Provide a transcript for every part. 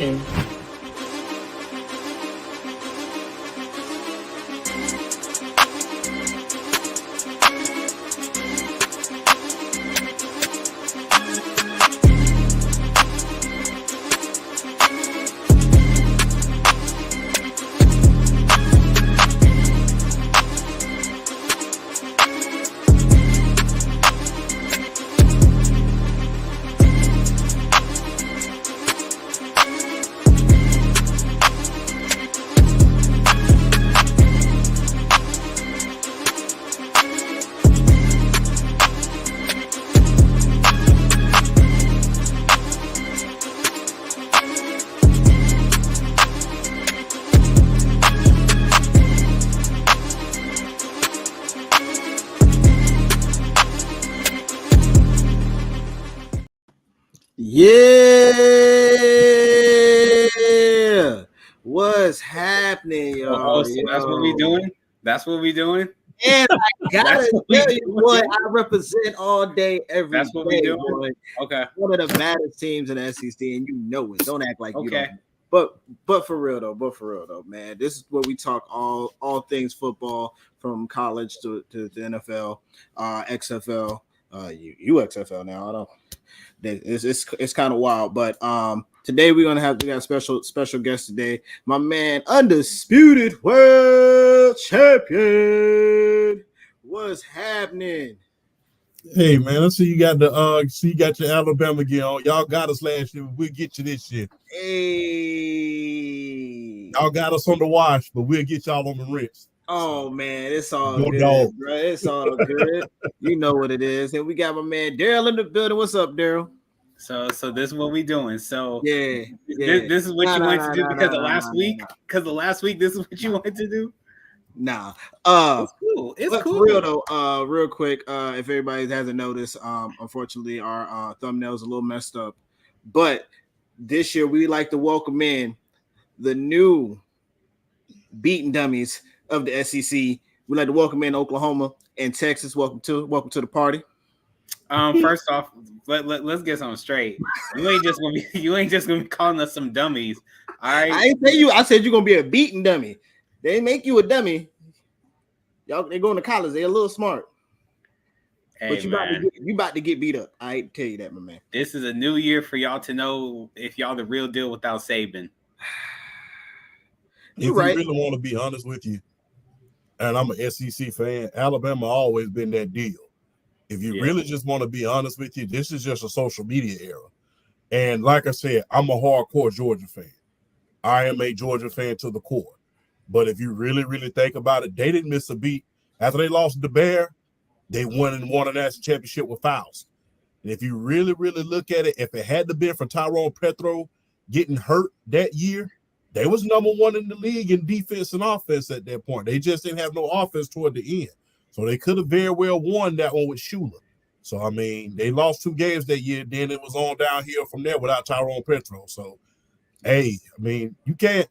talking. Yeah, what's happening, y'all? So that's what we doing. That's what we doing. And I gotta tell you what, I represent all day, every That's what day, we doing. boy. Okay. One of the baddest teams in the SEC, and you know it. Don't act like you Okay. don't. But for real though, man, this is where we talk all things football, from college to the NFL, XFL, UXFL. Now I don't. It's kind of wild, but today we got a special guest today, my man, undisputed world champion. What's happening? Hey man, I see you got your Alabama gear on. Y'all got us last year, but we'll get you this year. Hey, y'all got us on the wash, but we'll get y'all on the rinse. Oh man, it's all Go good, dog. bro. It's all good. You know what it is. And we got my man Daryl in the building. What's up, Daryl? So this is what we doing. So yeah. This is what you wanted to do because of last week. Because of last week, this is what you wanted to do. Nah. It's cool. It's cool. For real though, real quick, if everybody hasn't noticed, unfortunately our thumbnail's a little messed up. But this year we like to welcome in the new beating dummies of the SEC. We like to welcome in Oklahoma and Texas. Welcome to the party. First off, let's get something straight. You ain't just gonna be calling us some dummies. All right. I ain't tell you. I said you're gonna be a beating dummy. They make you a dummy. Y'all, they going to college. They're a little smart. Hey, but you about to get beat up. I tell you that, my man. This is a new year for y'all to know if y'all the real deal without Saban. If right. You really want to be honest with you, and I'm an SEC fan, Alabama always been that deal. If you really just want to be honest with you, this is just a social media era. And like I said, I'm a hardcore Georgia fan. I am a Georgia fan to the core. But if you really, really think about it, they didn't miss a beat. After they lost to the Bear, they won a national championship with fouls. And if you really, really look at it, if it hadn't been for Tyrone Petro getting hurt that year, they was number one in the league in defense and offense at that point. They just didn't have no offense toward the end. So they could have very well won that one with Shula. So, I mean, they lost 2 games that year. Then it was on downhill from there without Tyrone Petro. So, hey, I mean, you can't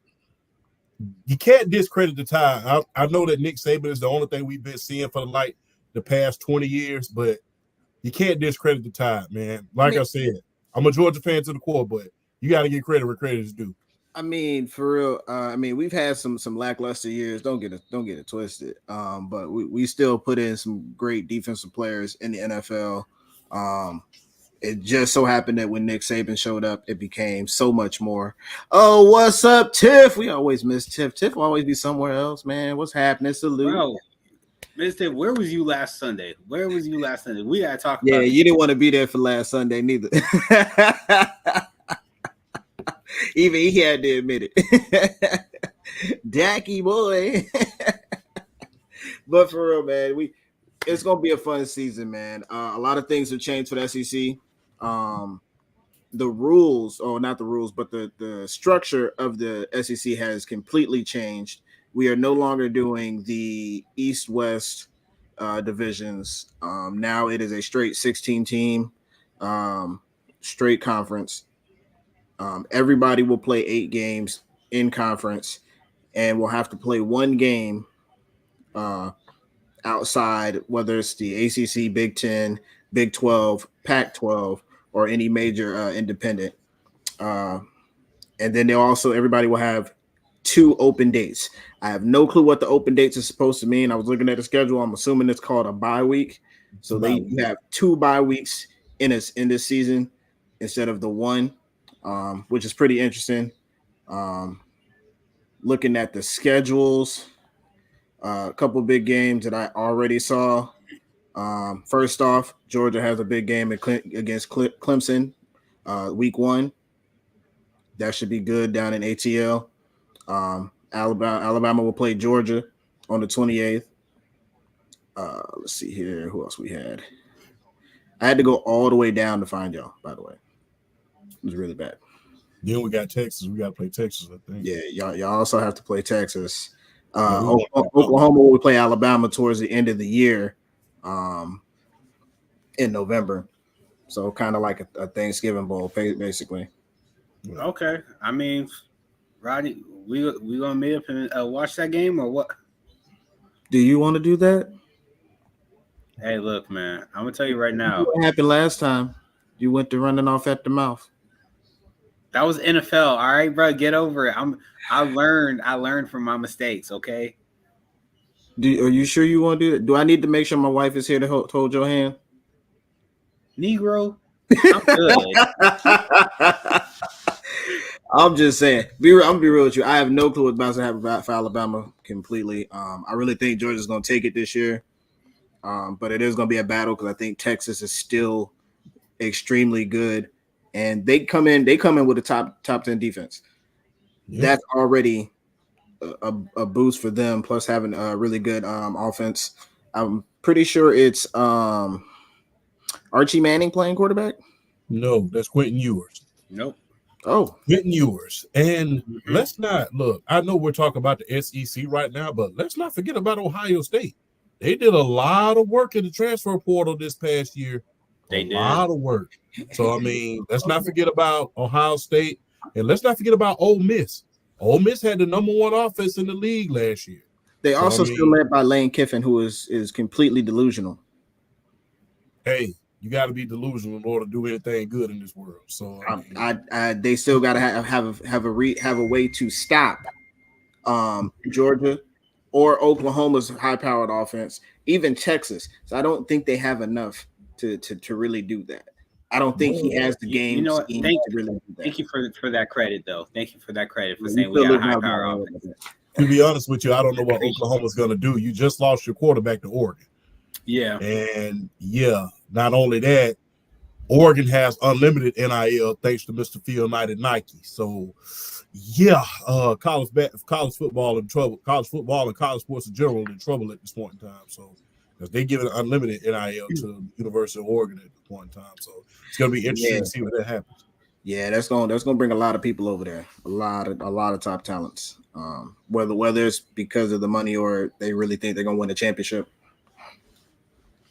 discredit the Tide. I know that Nick Saban is the only thing we've been seeing for the past 20 years, but you can't discredit the Tide, man. Like I said, I'm a Georgia fan to the core, but you got to get credit where credit is due. I mean, for real. I mean, we've had some lackluster years. Don't get it twisted. But we still put in some great defensive players in the NFL. It just so happened that when Nick Saban showed up, it became so much more. Oh, what's up, Tiff? We always miss Tiff. Tiff will always be somewhere else, man. What's happening? Salute. Bro, Miss Tiff, where was you last Sunday? We gotta talk about it. Yeah, you didn't want to be there for last Sunday neither. Even he had to admit it. Dacky boy. But for real, man, it's gonna be a fun season, man. A lot of things have changed for the SEC. The rules, or not the rules, but the structure of the SEC has completely changed. We are no longer doing the East-West divisions. Now it is a straight 16 team, straight conference. Everybody will play 8 games in conference, and will have to play 1 game outside, whether it's the ACC, Big 10, Big 12, Pac 12, or any major independent. And then everybody will have 2 open dates. I have no clue what the open dates are supposed to mean. I was looking at the schedule. I'm assuming it's called a bye week. So you have 2 bye weeks in this season instead of the 1, which is pretty interesting. Looking at the schedules, a couple big games that I already saw. First off, Georgia has a big game against Clemson, week 1. That should be good down in ATL. Alabama will play Georgia on the 28th. Let's see here. Who else we had? I had to go all the way down to find y'all, by the way. It was really bad. Then we got Texas. We got to play Texas, I think. Yeah, y'all also have to play Texas. Oklahoma will play Alabama towards the end of the year in November. So kind of like a Thanksgiving bowl, basically. Okay. I mean, Rodney, we gonna meet up and watch that game or what? Do you want to do that? Hey, look, man. I'm gonna tell you right now. What happened last time? You went to running off at the mouth. That was NFL. All right, bro. Get over it. I learned from my mistakes. Okay. Are you sure you want to do it? Do I need to make sure my wife is here to hold your hand? Negro, I'm good. I'm just saying. I'm gonna be real with you. I have no clue what's about to happen for Alabama completely. I really think Georgia's gonna take it this year, but it is gonna be a battle because I think Texas is still extremely good, and they come in with a top 10 defense. Yeah. That's already a boost for them. Plus having a really good offense. I'm pretty sure it's Archie Manning playing quarterback. No, that's Quentin Ewers. Nope. Oh, Quentin Ewers. And let's not look. I know we're talking about the SEC right now, but let's not forget about Ohio State. They did a lot of work in the transfer portal this past year. A lot of work. So, I mean, let's not forget about Ohio State, and let's not forget about Ole Miss. Ole Miss had the number 1 offense in the league last year. They also still led by Lane Kiffin, who is completely delusional. Hey, you got to be delusional in order to do anything good in this world. So they still got to have a way to stop Georgia or Oklahoma's high-powered offense, even Texas. So I don't think they have enough to really do that. I don't think he has the game. You know what? Thank you for that credit, though. Thank you for that credit for saying we got a high-power offense. To be honest with you, I don't know what Oklahoma's going to do. You just lost your quarterback to Oregon. Yeah. And not only that, Oregon has unlimited NIL thanks to Mr. Phil Knight at Nike. So, college football in trouble. College football and college sports in general in trouble at this point in time. So, because they give it unlimited NIL to the University of Oregon at this point in time. So, it's going to be interesting to see what that happens. Yeah, that's going to bring a lot of people over there. A lot of top talents. Whether it's because of the money or they really think they're going to win the championship.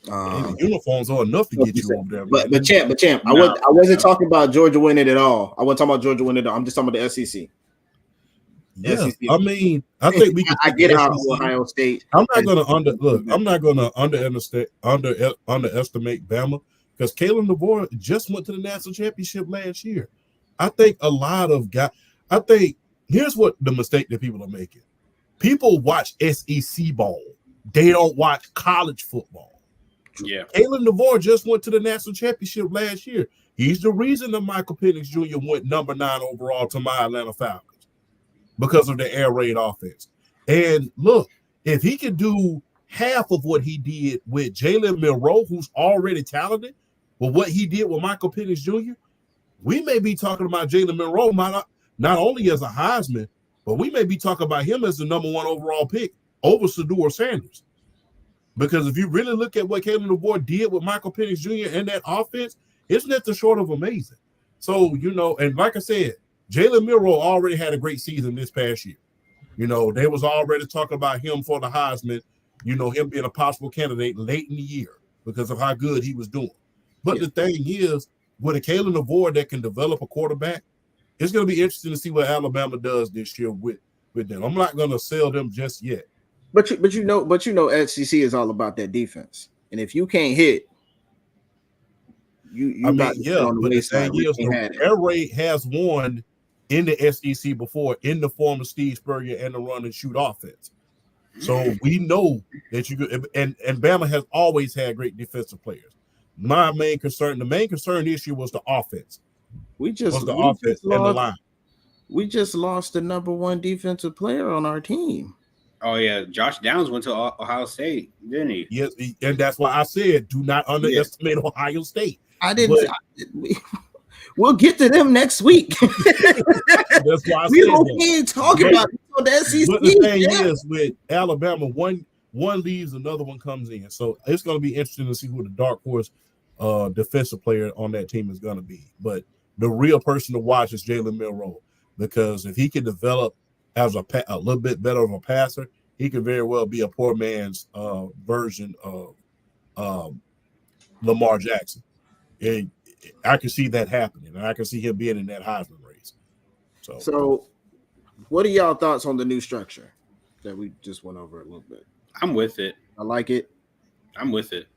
The uniforms are enough to get you over there. But champ. I wasn't talking about Georgia winning at all. I wasn't talking about Georgia winning at all. I'm just talking about the SEC. Yeah, SEC. I mean, I think we can. I get how Ohio State. I'm not going to underestimate Bama because Kalen DeVore just went to the national championship last year. I think a lot of guys. I think here's what the mistake that people are making. People watch SEC ball. They don't watch college football. Yeah. Kalen DeVore just went to the national championship last year. He's the reason that Michael Penix Jr. went number 9 overall to my Atlanta Falcons because of the air raid offense. And look, if he could do half of what he did with Jalen Milroe, who's already talented, but what he did with Michael Penix Jr., we may be talking about Jalen Milroe not only as a Heisman, but we may be talking about him as the number 1 overall pick over Shedeur Sanders. Because if you really look at what Kalen DeVore did with Michael Penix Jr. and that offense, it's nothing short of amazing. So, and like I said, Jalen Milroe already had a great season this past year. They was already talking about him for the Heisman, him being a possible candidate late in the year because of how good he was doing. But the thing is, with a Kalen DeVore that can develop a quarterback, it's going to be interesting to see what Alabama does this year with them. I'm not going to sell them just yet. But SEC is all about that defense, and if you can't hit, but the thing is, the air raid has won in the SEC before in the form of Steve Spurrier and the run and shoot offense. So we know that you could, and Bama has always had great defensive players. The main concern issue was the offense. We just and the line. We just lost the number one defensive player on our team. Oh yeah, Josh Downs went to Ohio State, didn't he? Yes, and that's why I said do not underestimate Ohio State. I didn't. We'll get to them next week. That's why we don't talk about it on the SEC. But the thing is, with Alabama, one leaves, another one comes in. So it's going to be interesting to see who the dark horse defensive player on that team is going to be. But the real person to watch is Jalen Milroe, because if he can develop as a little bit better of a passer, he could very well be a poor man's version of Lamar Jackson. And I can see that happening, and I can see him being in that Heisman race. So what are y'all thoughts on the new structure that we just went over a little bit? I'm with it. I like it. I'm with it.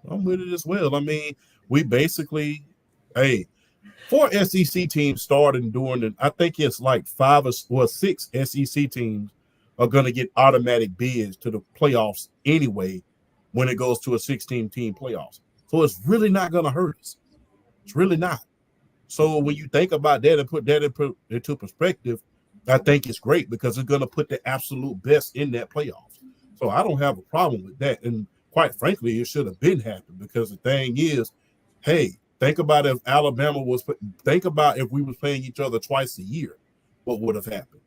I'm with it as well. I mean, we basically, 4 SEC teams started during I think it's like 5 or 6 SEC teams are going to get automatic bids to the playoffs anyway when it goes to a 16-team playoffs. So it's really not going to hurt us. It's really not. So when you think about that and put that into perspective, I think it's great because it's going to put the absolute best in that playoffs. So I don't have a problem with that. And quite frankly, it should have been happened, because the thing is, think about if we were playing each other twice a year, what would have happened?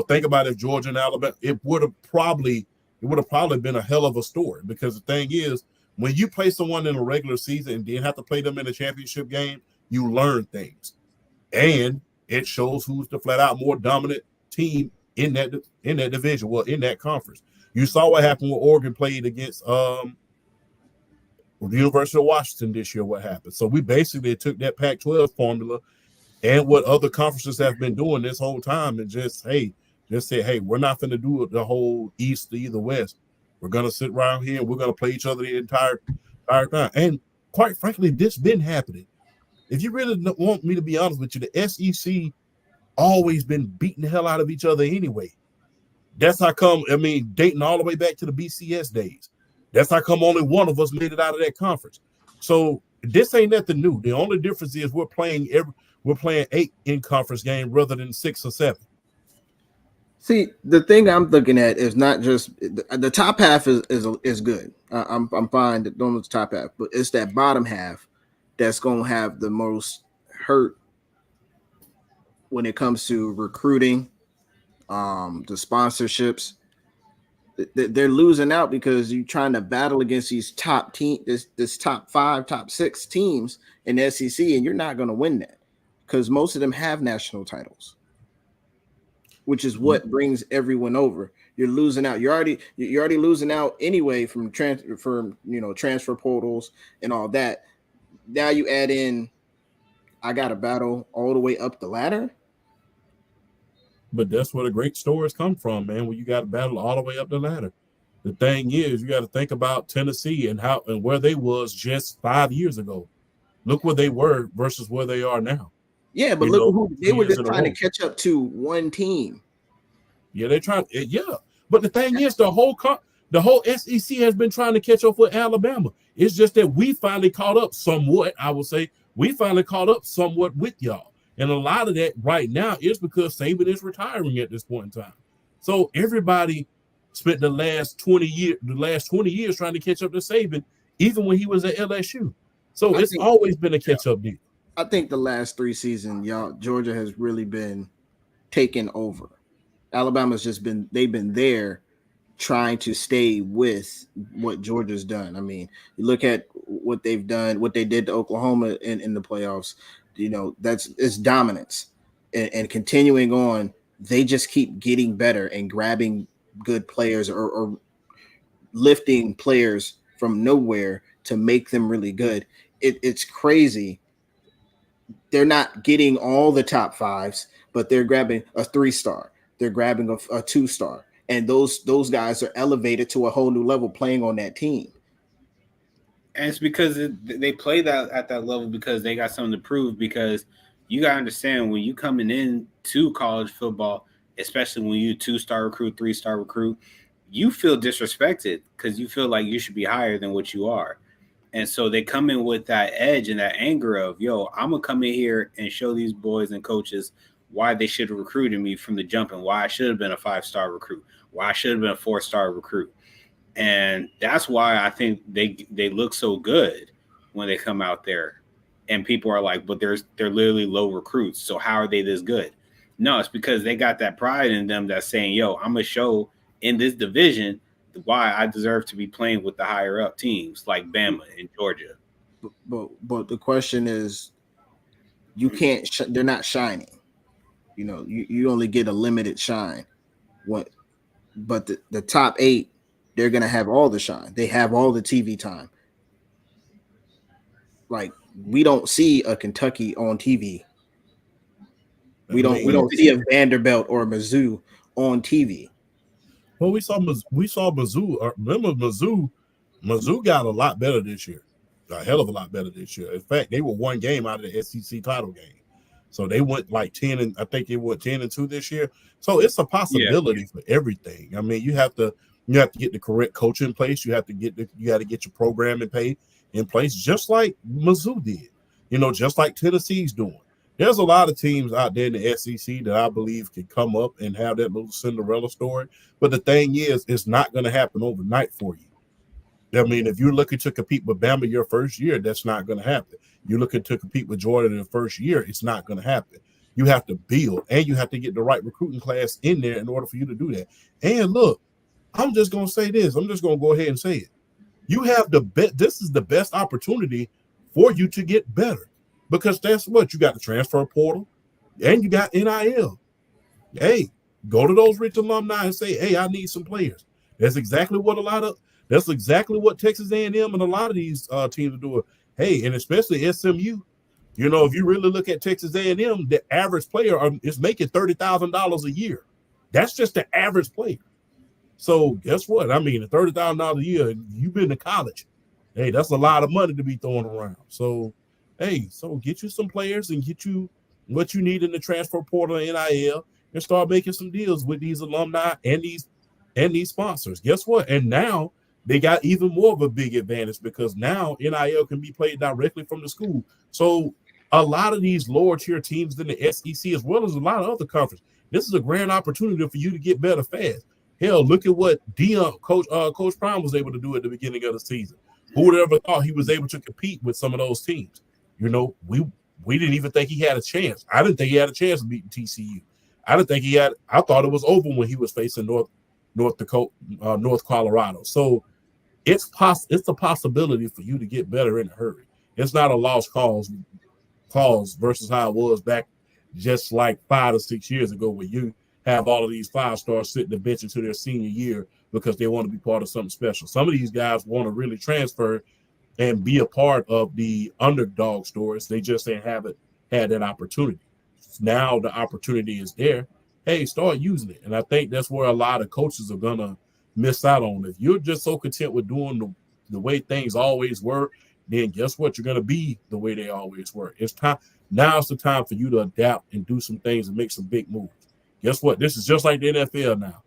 Think about if Georgia and Alabama, it would have probably been a hell of a story, because the thing is, when you play someone in a regular season and then have to play them in a championship game, you learn things, and it shows who's the flat out more dominant team in that division, well, in that conference. You saw what happened when Oregon played against the University of Washington this year. What happened? So we basically took that Pac-12 formula and what other conferences have been doing this whole time, and just say, we're not going to do the whole East, either West. We're going to sit around here and we're going to play each other the entire time. And quite frankly, this been happening. If you really want me to be honest with you, the SEC always been beating the hell out of each other anyway. That's how come, dating all the way back to the BCS days. That's how come only one of us made it out of that conference. So this ain't nothing new. The only difference is we're playing 8 in-conference games rather than 6 or 7. See, the thing I'm looking at is not just the top half is good. I'm fine doing the top half, but it's that bottom half that's going to have the most hurt when it comes to recruiting, the sponsorships. They're losing out because you're trying to battle against these top team, this top 5, top 6 teams in the SEC, and you're not going to win that because most of them have national titles, which is what brings everyone over. You're losing out. You're already losing out anyway from transfer portals and all that. Now you add in, I got to battle all the way up the ladder. But that's where the great stories come from, man, when you got to battle all the way up the ladder. The thing is, you got to think about Tennessee and where they was just 5 years ago. Look where they were versus where they are now. Yeah, but look who they were just trying to catch up to one team. Yeah, they're trying. Yeah, but the thing is, the whole SEC has been trying to catch up with Alabama. It's just that we finally caught up somewhat. I would say we finally caught up somewhat with y'all. And a lot of that right now is because Saban is retiring at this point in time. So everybody spent the last 20 years trying to catch up to Saban, even when he was at LSU. So it's always been a catch-up deal. I think the last 3 seasons, Georgia has really been taken over. Alabama's they've been there trying to stay with what Georgia's done. I mean, you look at what they've done, what they did to Oklahoma in the playoffs. It's dominance and continuing on. They just keep getting better and grabbing good players or lifting players from nowhere to make them really good. It's crazy. They're not getting all the top 5s, but they're grabbing a 3-star. They're grabbing a 2-star. And those guys are elevated to a whole new level playing on that team. And it's because they play that at that level because they got something to prove. Because you gotta understand when you coming in to college football, especially when you 2-star recruit, 3-star recruit, you feel disrespected because you feel like you should be higher than what you are. And so they come in with that edge and that anger of, yo, I'm gonna come in here and show these boys and coaches why they should have recruited me from the jump and why I should have been a 5-star recruit, why I should have been a 4-star recruit. And that's why I think they look so good when they come out there. And people are like, but they're literally low recruits. So how are they this good? No, it's because they got that pride in them that's saying, yo, I'm gonna show in this division why I deserve to be playing with the higher up teams like Bama and Georgia. But the question is, you can't. They're not shining. You know, you only get a limited shine. What? But the top 8, they're gonna have all the shine. They have all the TV time. Like, we don't see a Kentucky on TV. We don't see a Vanderbilt or a Mizzou on TV. Well, we saw Mizzou. Remember, Mizzou got a lot better this year, a hell of a lot better this year. In fact, they were one game out of the SEC title game, so they went like 10 and I think they went 10-2 this year. So it's a possibility for everything. I mean, you have to get the correct coach in place. You got to get your program in place, just like Mizzou did. You know, just like Tennessee's doing. There's a lot of teams out there in the SEC that I believe can come up and have that little Cinderella story. But the thing is, it's not going to happen overnight for you. I mean, if you're looking to compete with Bama your first year, that's not going to happen. You're looking to compete with Georgia the first year, it's not going to happen. You have to build, and you have to get the right recruiting class in there in order for you to do that. And look, I'm just going to say this. I'm just going to go ahead and say it. You have this is the best opportunity for you to get better. Because that's what you got, the transfer portal and you got NIL. Hey, go to those rich alumni and say, hey, I need some players. That's exactly what Texas A&M and a lot of these teams are doing. Hey, and especially SMU. You know, if you really look at Texas A&M, the average player is making $30,000 a year. That's just the average player. So guess what? I mean, $30,000 a year, you've been to college. Hey, that's a lot of money to be throwing around. So, hey, so get you some players and get you what you need in the transfer portal and NIL and start making some deals with these alumni and these sponsors. Guess what? And now they got even more of a big advantage because now NIL can be played directly from the school. So a lot of these lower tier teams in the SEC, as well as a lot of other conferences, this is a grand opportunity for you to get better fast. Hell, look at what Coach Prime was able to do at the beginning of the season. Who would have ever thought he was able to compete with some of those teams? You know, we didn't even think he had a chance. I didn't think he had a chance of beating TCU. I thought it was over when he was facing North Colorado. So it's a possibility for you to get better in a hurry. It's not a lost cause versus how it was back just like 5 or 6 years ago, where you have all of these 5-stars sitting the bench into their senior year because they want to be part of something special. Some of these guys want to really transfer and be a part of the underdog stories. They just haven't had that opportunity. Now the opportunity is there. Hey, start using it. And I think that's where a lot of coaches are going to miss out on. If you're just so content with doing the way things always were, then guess what? You're going to be the way they always were. It's time. Now it's the time for you to adapt and do some things and make some big moves. Guess what? This is just like the NFL now.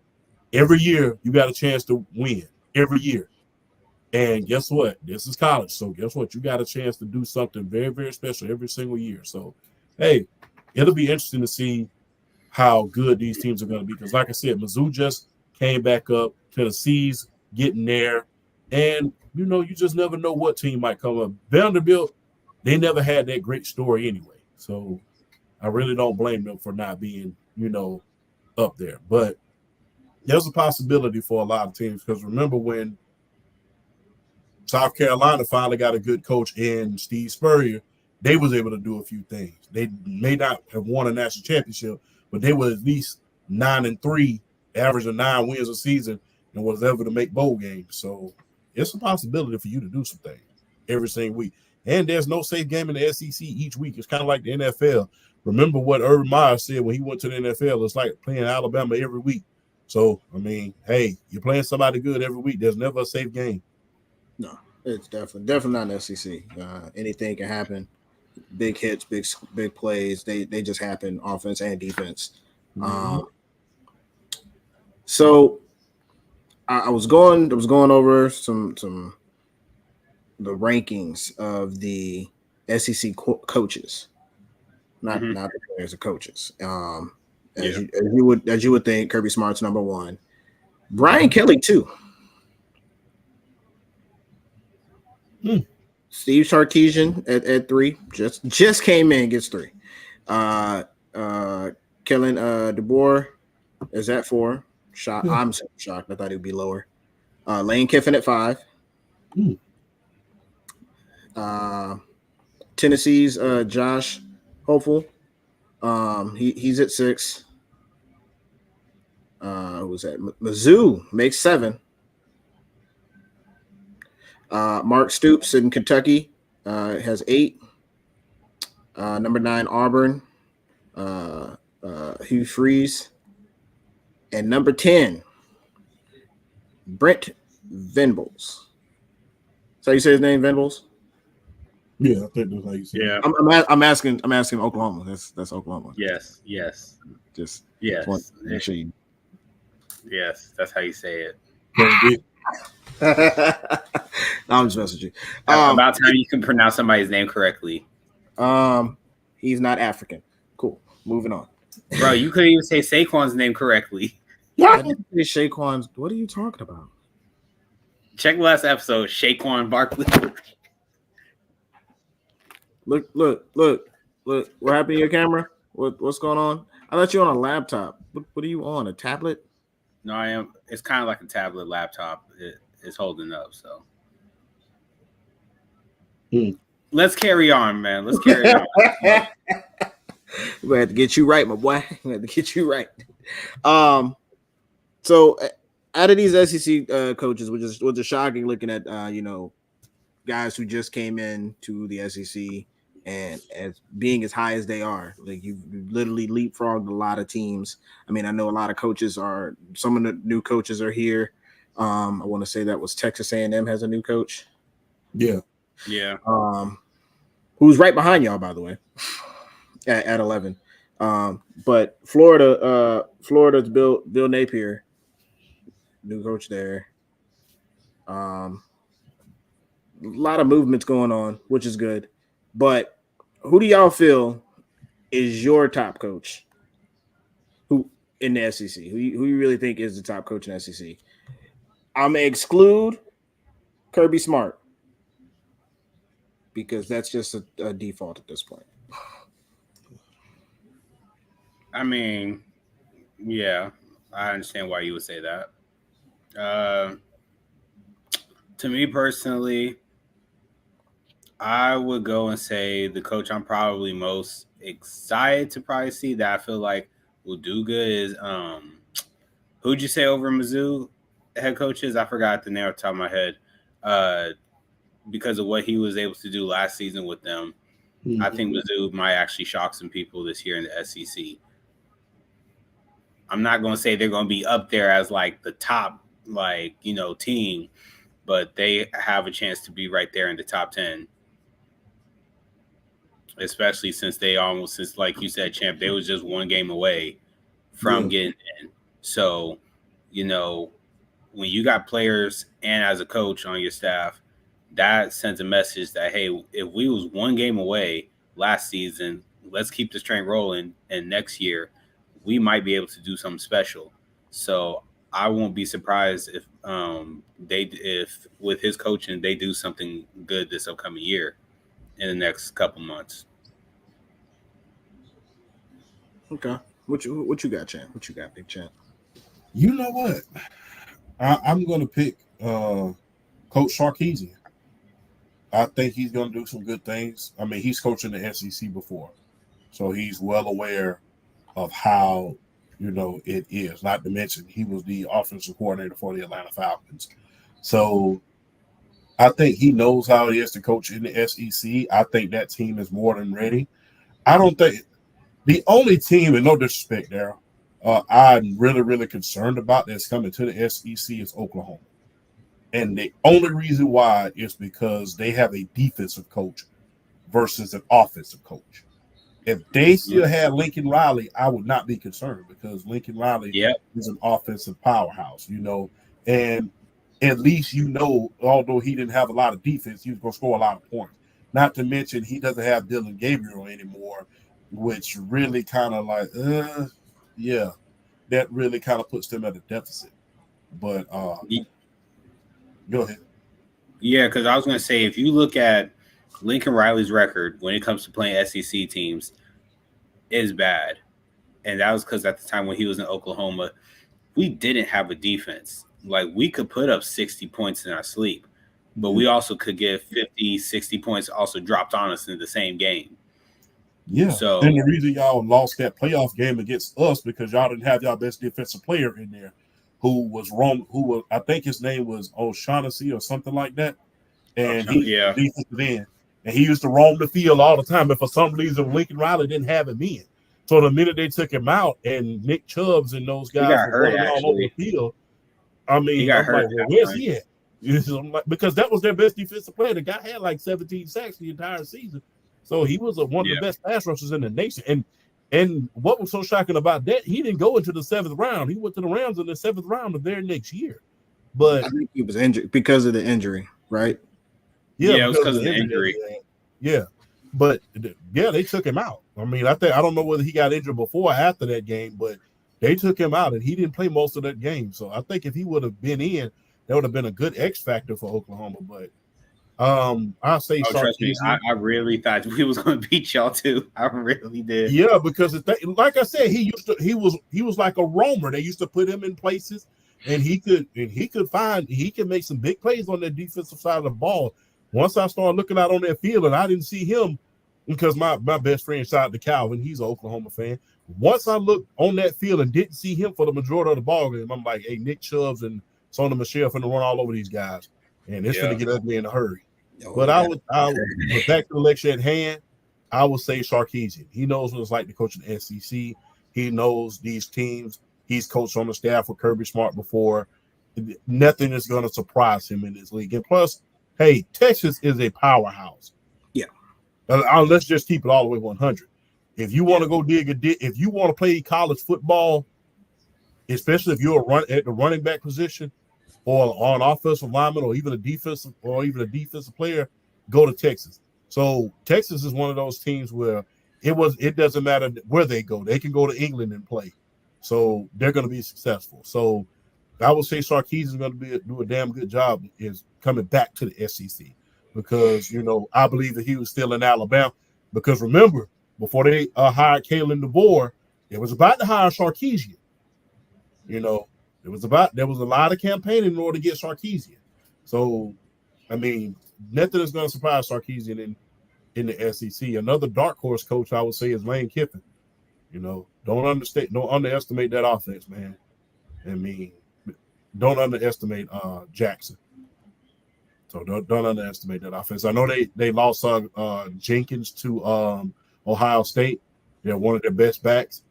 Every year you got a chance to win. Every year. And guess what? This is college. So guess what? You got a chance to do something very, very special every single year. So, hey, it'll be interesting to see how good these teams are going to be. Because like I said, Mizzou just came back up. Tennessee's getting there. And, you know, you just never know what team might come up. Vanderbilt, they never had that great story anyway. So I really don't blame them for not being, you know, up there. But there's a possibility for a lot of teams. Because remember when South Carolina finally got a good coach in Steve Spurrier, they was able to do a few things. They may not have won a national championship, but they were at least 9-3, averaging 9 wins a season, and was able to make bowl games. So it's a possibility for you to do some things every single week. And there's no safe game in the SEC each week. It's kind of like the NFL. Remember what Urban Meyer said when he went to the NFL. It's like playing Alabama every week. So, I mean, hey, you're playing somebody good every week. There's never a safe game. No, it's definitely not an SEC. Anything can happen. big hits, big plays. They just happen, offense and defense. So I was going over some the rankings of the SEC coaches, not the players, the coaches. As you would think, Kirby Smart's number one, Brian Kelly 2. Steve Sarkisian at 3, just came in, gets 3. Kellen DeBoer is at 4. I'm so shocked. I thought he would be lower. Lane Kiffin at 5. Tennessee's Josh Hopeful. He's at 6. Who was that? Mizzou makes 7. Mark Stoops in Kentucky has 8. Number 9, Auburn. Hugh Freeze. And number 10, Brent Venables. So you say his name, Venables? Yeah, I think that's how you say it. Yeah. I'm asking Oklahoma. That's Oklahoma. Yes. Just yes. Make sure you. Yes, that's how you say it. I'm just messing with you. About time you can pronounce somebody's name correctly. He's not African. Cool. Moving on. Bro, you couldn't even say Saquon's name correctly. Yeah, I didn't say Shaquan's. What are you talking about? Check last episode, Saquon Barkley. Look! What happened to your camera? What's going on? I thought you were on a laptop. What are you on? A tablet? No, I am. It's kind of like a tablet laptop. It's holding up. So let's carry on, man. Let's carry on. We have to get you right, my boy. We have to get you right. So out of these SEC coaches, which is shocking, looking at guys who just came in to the SEC and as being as high as they are, like you literally leapfrogged a lot of teams. I mean, I know a lot of coaches are. Some of the new coaches are here. I want to say that was Texas A&M has a new coach. Yeah. Who's right behind y'all, by the way, at 11. But Florida's Bill Napier, new coach there. A lot of movements going on, which is good. But who do y'all feel is your top coach? Who in the SEC? Who you really think is the top coach in the SEC? I'm gonna exclude Kirby Smart because that's just a default at this point. I mean, yeah, I understand why you would say that. To me personally, I would go and say the coach I'm probably most excited to probably see that I feel like will do good is who'd you say over Mizzou head coaches? I forgot the name off the top of my head. Because of what he was able to do last season with them, I think Mizzou might actually shock some people this year in the SEC. I'm not going to say they're going to be up there as like the top, team, but they have a chance to be right there in the top 10. Especially since like you said, Champ, they was just one game away from getting in. So, when you got players and as a coach on your staff, that sends a message that, hey, if we was one game away last season, let's keep this train rolling. And next year, we might be able to do something special. So I won't be surprised if with his coaching, they do something good this upcoming year in the next couple months. Okay. What you got, Champ? What you got, Big Champ? You know what? I'm going to pick Coach Sarkisian. I think he's going to do some good things. I mean, he's coaching the SEC before, so he's well aware of how, it is. Not to mention, he was the offensive coordinator for the Atlanta Falcons. So I think he knows how it is to coach in the SEC. I think that team is more than ready. I don't think the only team, and no disrespect there, I'm really, really concerned about that's coming to the SEC is Oklahoma. And the only reason why is because they have a defensive coach versus an offensive coach. If they still had Lincoln Riley, I would not be concerned because Lincoln Riley is an offensive powerhouse, and at least although he didn't have a lot of defense, he was going to score a lot of points. Not to mention he doesn't have Dylan Gabriel anymore, which really kind of like, that really kind of puts them at a deficit. But go ahead. Yeah, because I was going to say, if you look at Lincoln Riley's record when it comes to playing SEC teams, is bad. And that was because at the time when he was in Oklahoma, we didn't have a defense. Like, we could put up 60 points in our sleep, but we also could get 50, 60 points also dropped on us in the same game. Yeah. So, and the reason y'all lost that playoff game against us because y'all didn't have y'all best defensive player in there I think his name was O'Shaughnessy or something like that. And defensive end. And he used to roam the field all the time. And for some reason, Lincoln Riley didn't have him in. So the minute they took him out and Nick Chubbs and those guys were running all over the field, I mean, he got hurt. Where's he at? Because that was their best defensive player. The guy had like 17 sacks the entire season. So he was one of the best pass rushers in the nation. And what was so shocking about that, he didn't go into the 7th round. He went to the Rams in the 7th round of their next year. But I think he was injured because of the injury, right? Yeah, it was because of the injury. Yeah. But they took him out. I mean, I don't know whether he got injured before or after that game, but they took him out and he didn't play most of that game. So I think if he would have been in, that would have been a good X factor for Oklahoma. But I'll say trust me, I really thought we was going to beat y'all too. I really did. Yeah, because like I said, he was like a roamer. They used to put him in places, and he could make some big plays on that defensive side of the ball. Once I started looking out on that field, and I didn't see him because my best friend, shout out to Calvin, he's an Oklahoma fan. Once I looked on that field and didn't see him for the majority of the ball game, I'm like, hey, Nick Chubbs and Sonny Michel finna run all over these guys, and it's finna get ugly in a hurry. But I would back to the lecture at hand, I would say Sarkisian. He knows what it's like to coach in the SEC. He knows these teams. He's coached on the staff with Kirby Smart before. Nothing is going to surprise him in this league. And plus, hey, Texas is a powerhouse. Yeah. Let's just keep it all the way 100. If you want to go if you want to play college football, especially if you're at the running back position, or on offensive lineman, or even a defensive player, go to Texas. So Texas is one of those teams where it doesn't matter where they go. They can go to England and play. So they're going to be successful. So I would say Sarkisian is going to do a damn good job is coming back to the SEC because, I believe that he was still in Alabama because remember, before they hired Kalen DeVore, it was about to hire Sarkisian. There was a lot of campaigning in order to get Sarkisian. So, I mean, nothing is going to surprise Sarkisian in the SEC. Another dark horse coach, I would say, is Lane Kiffin. Don't underestimate that offense, man. I mean, don't underestimate Jackson. So don't underestimate that offense. I know they lost Jenkins to Ohio State. They're one of their best backs.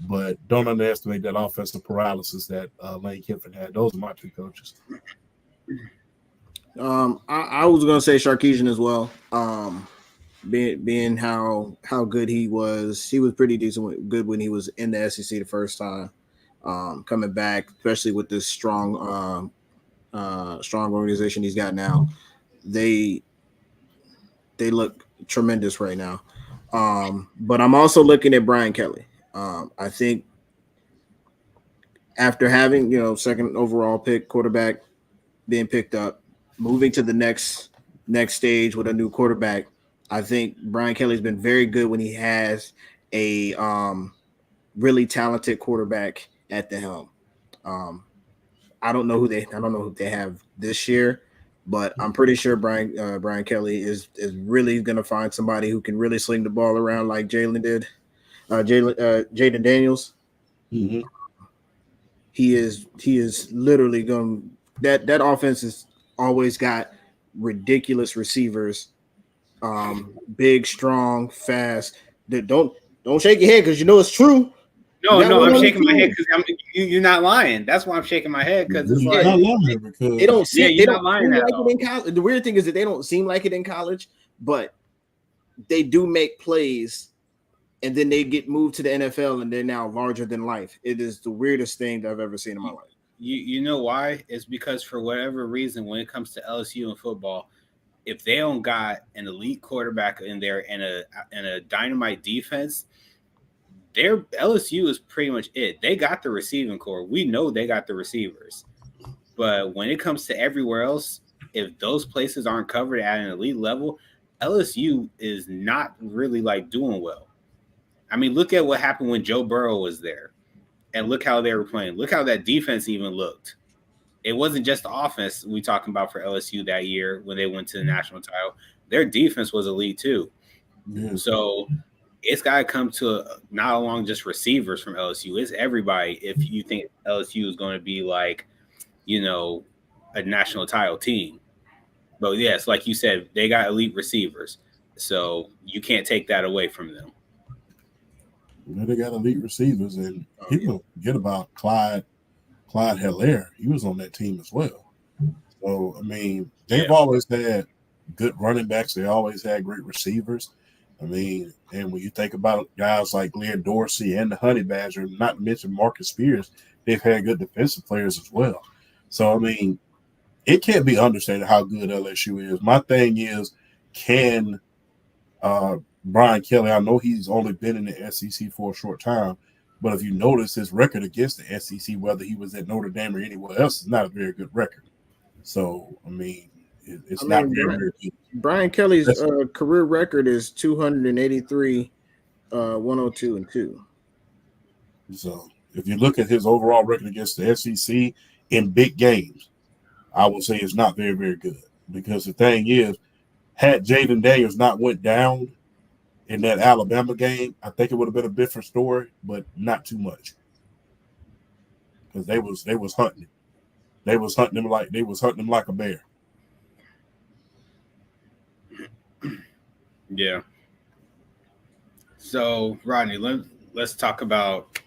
But don't underestimate that offensive paralysis that Lane Kiffin had. Those are my two coaches. I was going to say Sarkisian as well. Being how good he was pretty decent, good when he was in the SEC the first time. Coming back, especially with this strong organization he's got now, they look tremendous right now. But I'm also looking at Brian Kelly. I think after having, second overall pick quarterback being picked up, moving to the next stage with a new quarterback, I think Brian Kelly's been very good when he has a really talented quarterback at the helm. I don't know who they have this year, but I'm pretty sure Brian Kelly is really going to find somebody who can really sling the ball around like Jalen did. Jaden Daniels. Mm-hmm. He is literally going. That offense has always got ridiculous receivers, big, strong, fast. Don't shake your head because it's true. No, I'm shaking my head because you're not lying. That's why I'm shaking my head because it's like they don't see. You're not lying like it in college. The weird thing is that they don't seem like it in college, but they do make plays, and then they get moved to the NFL, and they're now larger than life. It is the weirdest thing that I've ever seen in my life. You know why? It's because for whatever reason, when it comes to LSU and football, if they don't got an elite quarterback in there and a dynamite defense, their LSU is pretty much it. They got the receiving core. We know they got the receivers. But when it comes to everywhere else, if those places aren't covered at an elite level, LSU is not really like doing well. I mean, look at what happened when Joe Burrow was there. And look how they were playing. Look how that defense even looked. It wasn't just the offense we talking about for LSU that year when they went to the national title. Their defense was elite too. Yeah. So it's got to come to not along just receivers from LSU. It's everybody if you think LSU is going to be like, you know, a national title team. But yes, like you said, they got elite receivers. So you can't take that away from them. They got elite receivers, and people forget about Clyde Hilaire. He was on that team as well. So, I mean, they've always had good running backs. They always had great receivers. I mean, and when you think about guys like Glenn Dorsey and the Honey Badger, not to mention Marcus Spears, they've had good defensive players as well. So, I mean, it can't be understated how good LSU is. My thing is, can Brian Kelly, I know he's only been in the SEC for a short time, but if you notice his record against the SEC, whether he was at Notre Dame or anywhere else, is not a very good record. So, I mean, it's not very good. Brian Kelly's career record is 283, 102, and 2. So, if you look at his overall record against the SEC in big games, I would say it's not very, very good. Because the thing is, had Jalen Daniels not went down in that Alabama game, I think it would have been a different story, but not too much. Because they was hunting him. They was hunting him like a bear. Yeah. So, Rodney, let's talk about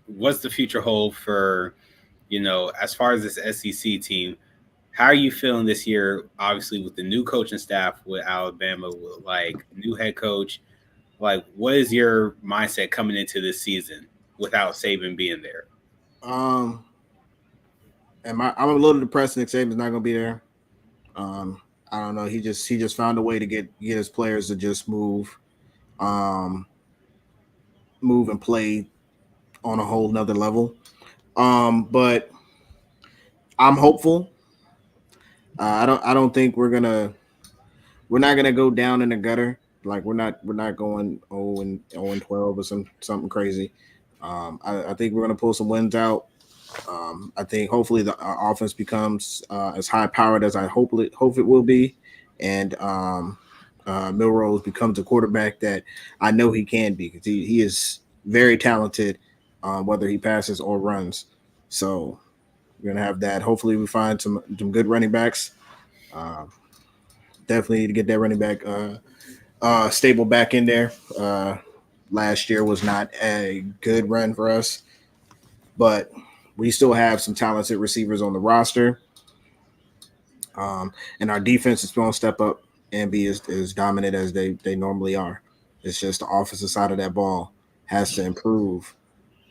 what's the future hold for, you know, as far as this SEC team. How are you feeling this year, obviously, with the new coaching staff with Alabama, with like new head coach? Like, what is your mindset coming into this season without Saban being there? I'm a little depressed that Saban's not going to be there. I don't know. He just found a way to get his players to just move and play on a whole nother level. But I'm hopeful. I don't think we're not gonna go down in the gutter. Like we're not going 0-12 or something crazy. I think we're gonna pull some wins out. I think hopefully the offense becomes as high powered as I hope it will be, and Milrose becomes a quarterback that I know he can be because he is very talented, whether he passes or runs. So we're gonna have that. Hopefully we find some good running backs. Definitely need to get that running back stable back in there. Last year was not a good run for us, but we still have some talented receivers on the roster. And our defense is going to step up and be as dominant as they normally are. It's just the offensive side of that ball has to improve.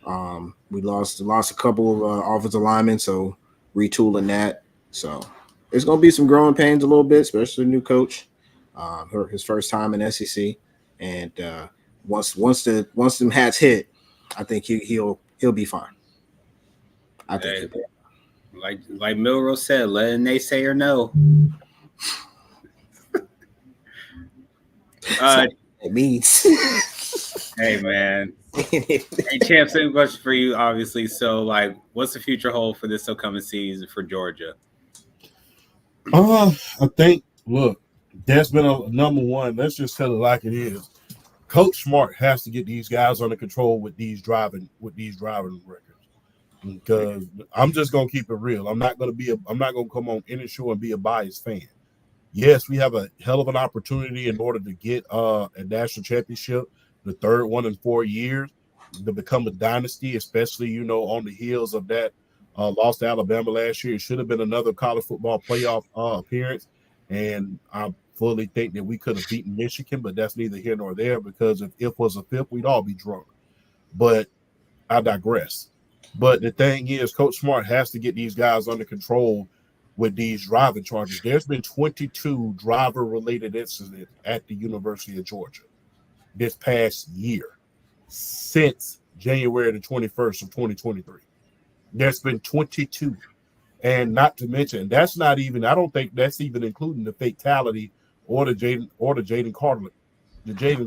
We lost a couple of offensive linemen, so retooling that. So it's going to be some growing pains a little bit, especially the new coach, his first time in SEC. And once them hats hit, I think he'll be fine. I think like Milrose said, let a naysayer know. It means. Hey man. Hey Champ, same question for you, obviously. So like what's the future hold for this upcoming season for Georgia? I think look, that's been a number one. Let's just tell it like it is. Coach Smart has to get these guys under control with these driving records. Because I'm just gonna keep it real. I'm not gonna come on any show and be a biased fan. Yes, we have a hell of an opportunity in order to get a national championship, the third one in 4 years, to become a dynasty, especially on the heels of that loss to Alabama last year. It should have been another college football playoff appearance, and fully think that we could have beaten Michigan, but that's neither here nor there because if it was a fifth, we'd all be drunk. But I digress. But the thing is, Coach Smart has to get these guys under control with these driving charges. There's been 22 driver-related incidents at the University of Georgia this past year since January the 21st of 2023. There's been 22. And not to mention, that's not even, I don't think that's even including the fatality or the Jalen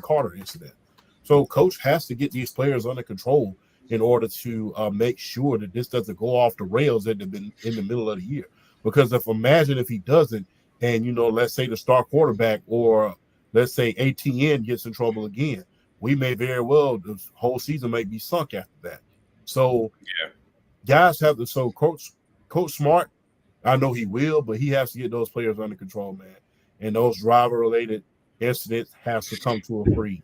Carter incident. So Coach has to get these players under control in order to make sure that this doesn't go off the rails in the middle of the year. Because imagine if he doesn't, and let's say the star quarterback or let's say ATN gets in trouble again, we may very well, the whole season may be sunk after that. So guys have to. So Coach Smart, I know he will, but he has to get those players under control, man. And those driver-related incidents have to come to a freeze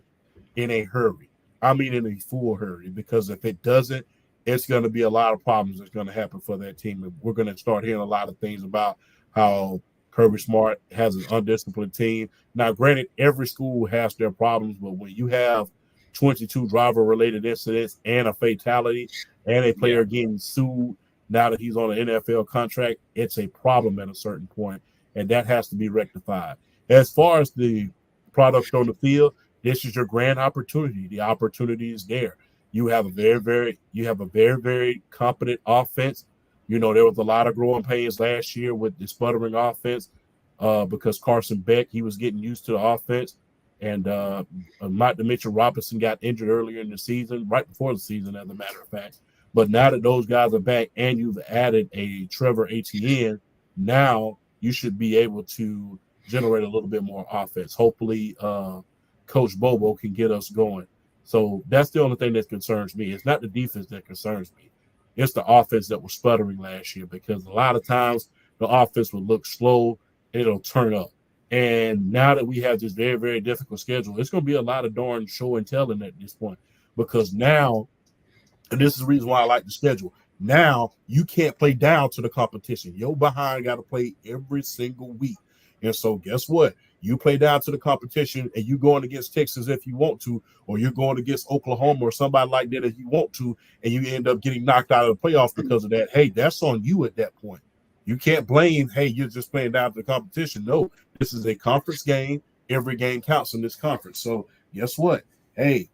in a hurry. I mean, in a full hurry, because if it doesn't, it's going to be a lot of problems that's going to happen for that team. And we're going to start hearing a lot of things about how Kirby Smart has an undisciplined team. Now, granted, every school has their problems, but when you have 22 driver-related incidents and a fatality and a player getting sued now that he's on an NFL contract, it's a problem at a certain point, and that has to be rectified. As far as the product on the field, this is your grand opportunity. The opportunity is there. You have a very, very competent offense. There was a lot of growing pains last year with the sputtering offense because Carson Beck, he was getting used to the offense. And not to mention Robinson got injured earlier in the season, right before the season, as a matter of fact. But now that those guys are back and you've added a Trevor Etienne, now you should be able to generate a little bit more offense. Hopefully, Coach Bobo can get us going. So that's the only thing that concerns me. It's not the defense that concerns me. It's the offense that was sputtering last year because a lot of times the offense will look slow and it'll turn up. And now that we have this very, very difficult schedule, it's going to be a lot of darn show and telling at this point because now, and this is the reason why I like the schedule, now you can't play down to the competition. Your behind got to play every single week. And so guess what? You play down to the competition and you're going against Texas if you want to, or you're going against Oklahoma or somebody like that if you want to, and you end up getting knocked out of the playoffs because of that. Hey, that's on you at that point. You can't blame, hey, you're just playing down to the competition. No, this is a conference game. Every game counts in this conference. So guess what? Hey,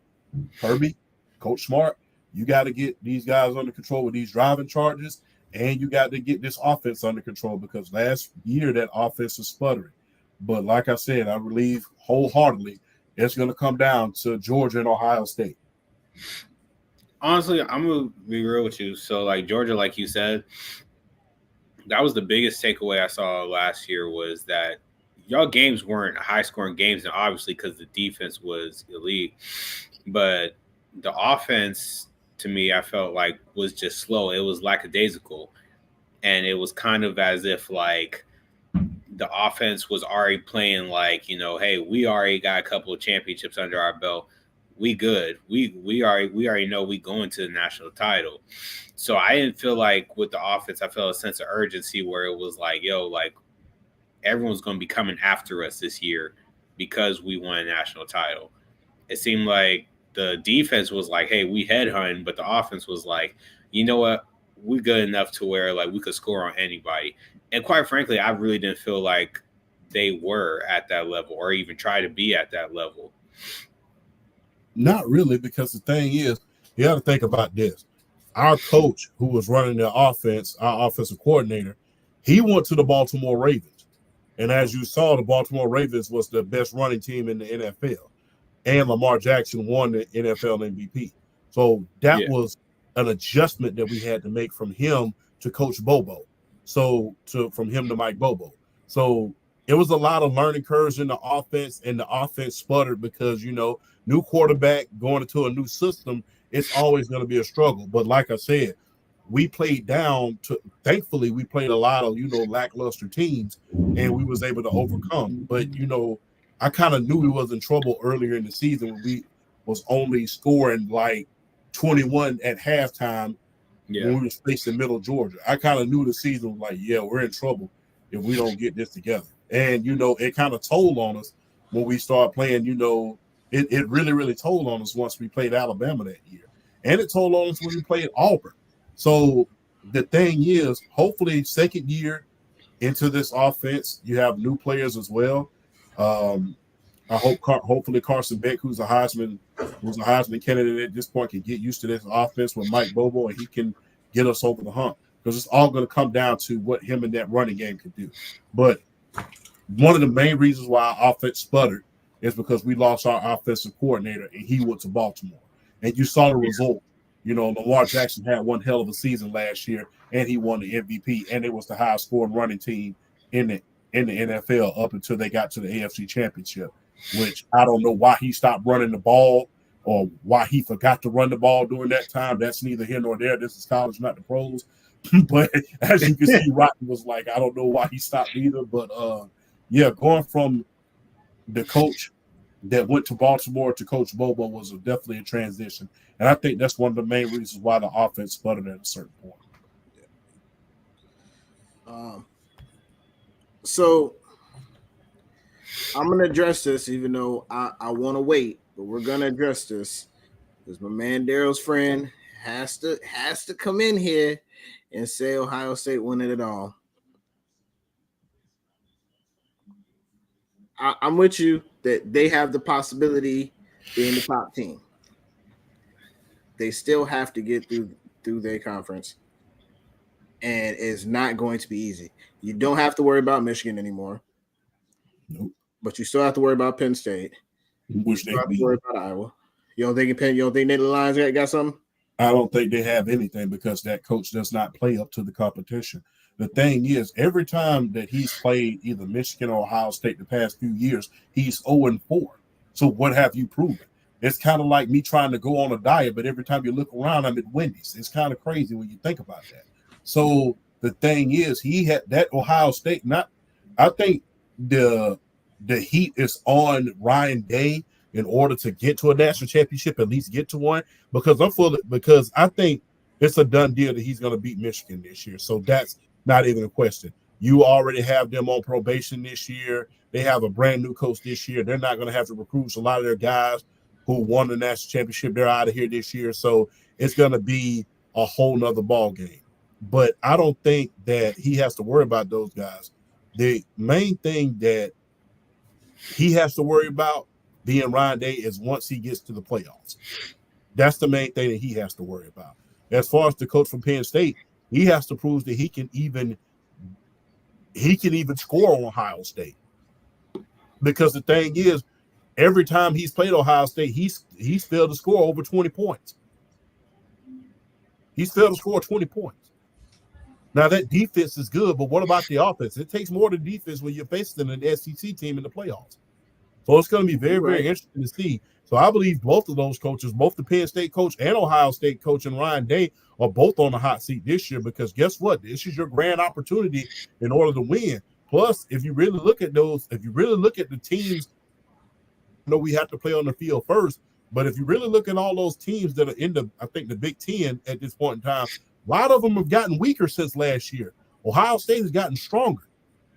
Kirby, Coach Smart, you got to get these guys under control with these driving charges, and you got to get this offense under control because last year that offense was sputtering. But like I said, I believe wholeheartedly it's going to come down to Georgia and Ohio State. Honestly, I'm going to be real with you. So, like Georgia, like you said, that was the biggest takeaway I saw last year was that y'all games weren't high-scoring games, and obviously because the defense was elite. But the offense, to me, I felt like was just slow. It was lackadaisical. And it was kind of as if, like, the offense was already playing like, hey, we already got a couple of championships under our belt. We good. We already know we going to the national title. So I didn't feel like with the offense, I felt a sense of urgency where it was like, like everyone's going to be coming after us this year because we won a national title. It seemed like the defense was like, hey, we headhunt, but the offense was like, you know what? We're good enough to where like we could score on anybody. And quite frankly, I really didn't feel like they were at that level or even try to be at that level. Not really, because the thing is, you got to think about this. Our coach, who was running the offense, our offensive coordinator, he went to the Baltimore Ravens. And as you saw, the Baltimore Ravens was the best running team in the NFL. And Lamar Jackson won the NFL MVP. So that was an adjustment that we had to make from him to Coach Bobo. So from him to Mike Bobo. So it was a lot of learning curves in the offense, and the offense sputtered because, new quarterback going into a new system, it's always going to be a struggle. But like I said, we played down to, thankfully, we played a lot of, lackluster teams, and we was able to overcome. But, I kind of knew we was in trouble earlier in the season when we was only scoring like 21 at halftime. When we was facing Middle Georgia. I kind of knew the season was like, we're in trouble if we don't get this together. And, it kind of told on us when we started playing, it really, really told on us once we played Alabama that year. And it told on us when we played Auburn. So the thing is, hopefully second year into this offense, you have new players as well. I hope hopefully Carson Beck, who's a Heisman candidate at this point, can get used to this offense with Mike Bobo, and he can get us over the hump, because it's all going to come down to what him and that running game can do. But one of the main reasons why our offense sputtered is because we lost our offensive coordinator and he went to Baltimore. And you saw the result. Lamar Jackson had one hell of a season last year, and he won the MVP, and it was the highest scoring running team in the NFL up until they got to the AFC Championship, which I don't know why he stopped running the ball or why he forgot to run the ball during that time. That's neither here nor there. This is college, not the pros. But as you can see, Rocky was like, I don't know why he stopped either. But, going from the coach that went to Baltimore to Coach Bobo was definitely a transition. And I think that's one of the main reasons why the offense sputtered at a certain point. So I'm going to address this, even though I want to wait, but we're going to address this because my man Daryl's friend has to come in here and say Ohio State won it all. I'm with you that they have the possibility being the top team. They still have to get through their conference, and it's not going to be easy. You don't have to worry about Michigan anymore. Nope. But you still have to worry about Penn State. Which you have to worry about Iowa. You don't think the Lions got something? I don't think they have anything because that coach does not play up to the competition. The thing is, every time that he's played either Michigan or Ohio State the past few years, he's 0-4. So what have you proven? It's kind of like me trying to go on a diet, but every time you look around, I'm at Wendy's. It's kind of crazy when you think about that. So the thing is, he had that Ohio State. I think the heat is on Ryan Day in order to get to a national championship, at least get to one, because I think it's a done deal that he's going to beat Michigan this year. So that's not even a question. You already have them on probation this year. They have a brand new coach this year. They're not going to have to recruit a lot of their guys who won the national championship. They're out of here this year. So it's going to be a whole nother ball game. But I don't think that he has to worry about those guys. The main thing that he has to worry about being Ryan Day is once he gets to the playoffs. That's the main thing that he has to worry about. As far as the coach from Penn State, he has to prove that he can even score on Ohio State. Because the thing is, every time he's played Ohio State, he's failed to score over 20 points. He's failed to score 20 points. Now, that defense is good, but what about the offense? It takes more than defense when you're facing an SEC team in the playoffs. So it's going to be very, very interesting to see. So I believe both of those coaches, both the Penn State coach and Ohio State coach and Ryan Day, are both on the hot seat this year because guess what? This is your grand opportunity in order to win. Plus, if you really look at the teams, I know we have to play on the field first, but if you really look at all those teams that are in the Big Ten at this point in time, a lot of them have gotten weaker since last year. Ohio State has gotten stronger.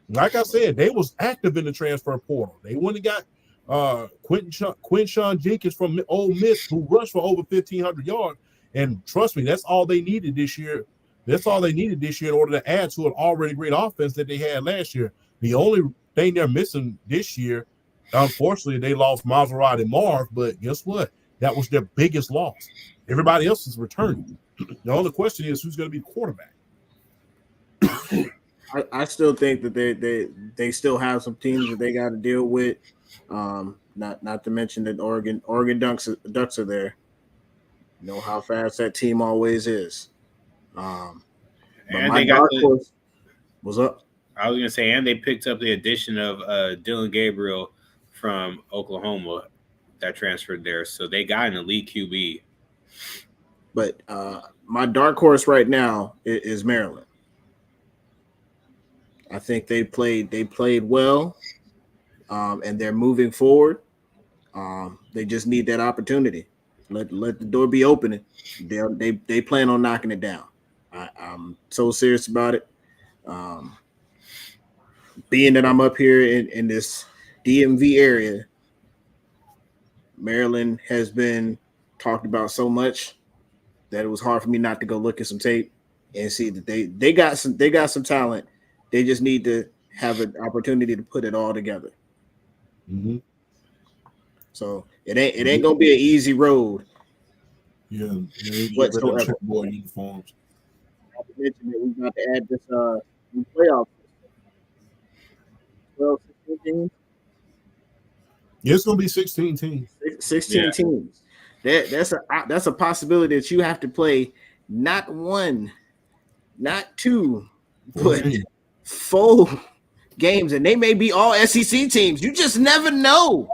Like I said, they was active in the transfer portal. They went and got Quinshon Jenkins from Ole Miss, who rushed for over 1,500 yards. And trust me, that's all they needed this year. That's all they needed this year in order to add to an already great offense that they had last year. The only thing they're missing this year, unfortunately, they lost Maserati Marv, but guess what? That was their biggest loss. Everybody else is returning. The only question is who's going to be the quarterback. I still think that they still have some teams that they got to deal with. Not to mention that Oregon Ducks are there. You know how fast that team always is. But and my dark horse was up. I was gonna say, and they picked up the addition of Dylan Gabriel from Oklahoma that transferred there, so they got an elite QB. But my dark horse right now is Maryland. I think they played well, and they're moving forward. They just need that opportunity. Let the door be opening. They plan on knocking it down. I'm so serious about it. being that I'm up here in this DMV area, Maryland has been talked about so much that it was hard for me not to go look at some tape and see that they got some talent. They just need to have an opportunity to put it all together. Mm-hmm. So it ain't gonna be an easy road. Yeah, they get rid of whatsoever. checkerboard uniforms. Not to mention that we've got to add this new playoff system. 12, 16 teams. Yeah, it's gonna be 16 teams. 16 teams. That's a possibility that you have to play not one, not two, but 4 games, and they may be all SEC teams. You just never know.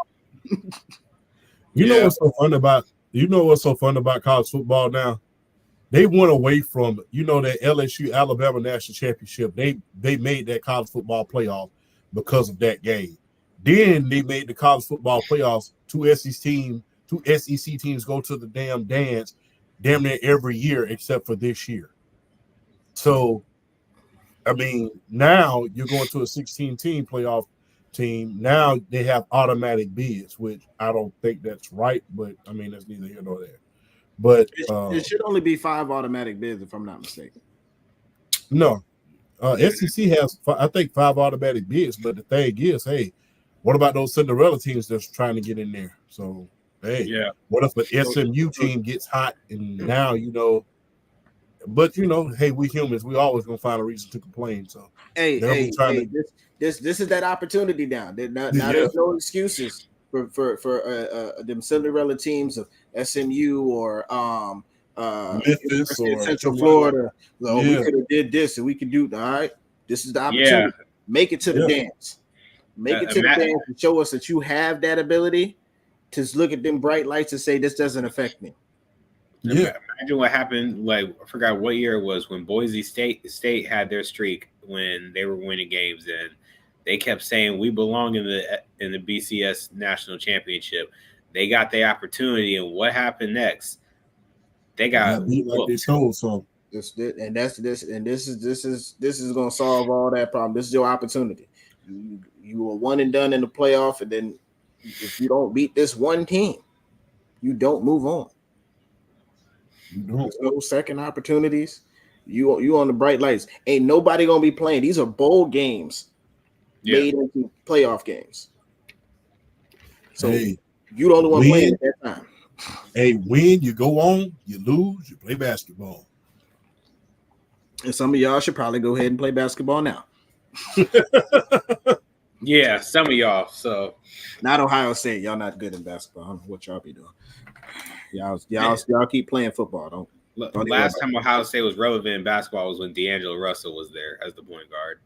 You know what's so fun about college football now? They went away from that LSU Alabama national championship. They made that college football playoff because of that game. Then they made the college football playoffs. 2 SEC teams go to the damn dance damn near every year except for this year. So, I mean, now you're going to a 16-team playoff team. Now they have automatic bids, which I don't think that's right, but I mean, that's neither here nor there. But it should only be 5 automatic bids, if I'm not mistaken. No, SEC has, I think, 5 automatic bids. But the thing is, hey, what about those Cinderella teams that's trying to get in there? So, hey, what if the SMU team gets hot and now But hey, we humans, we always gonna find a reason to complain. So, this is that opportunity now. Now there's no excuses for them Cinderella teams of SMU or Memphis or Central Florida. We could have did this and we could do. All right, this is the opportunity. Make it to the dance. Make it to the dance and show us that you have that ability to look at them bright lights and say this doesn't affect me. Yeah, imagine what happened. Like, I forgot what year it was when Boise State had their streak when they were winning games, and they kept saying we belong in the BCS national championship. They got the opportunity, and what happened next? They got beat like they told so. This is gonna solve all that problem. This is your opportunity. You were one and done in the playoff, and then if you don't beat this one team, you don't move on. There's no second opportunities. You on the bright lights. Ain't nobody gonna be playing. These are bowl games made into playoff games. So you the only one playing at that time. Hey, win, you go on, you lose, you play basketball. And some of y'all should probably go ahead and play basketball now. Yeah, some of y'all. So not Ohio State. Y'all not good in basketball. I don't know what y'all be doing. Y'all keep playing football. Don't last time Ohio State was relevant in basketball was when D'Angelo Russell was there as the point guard.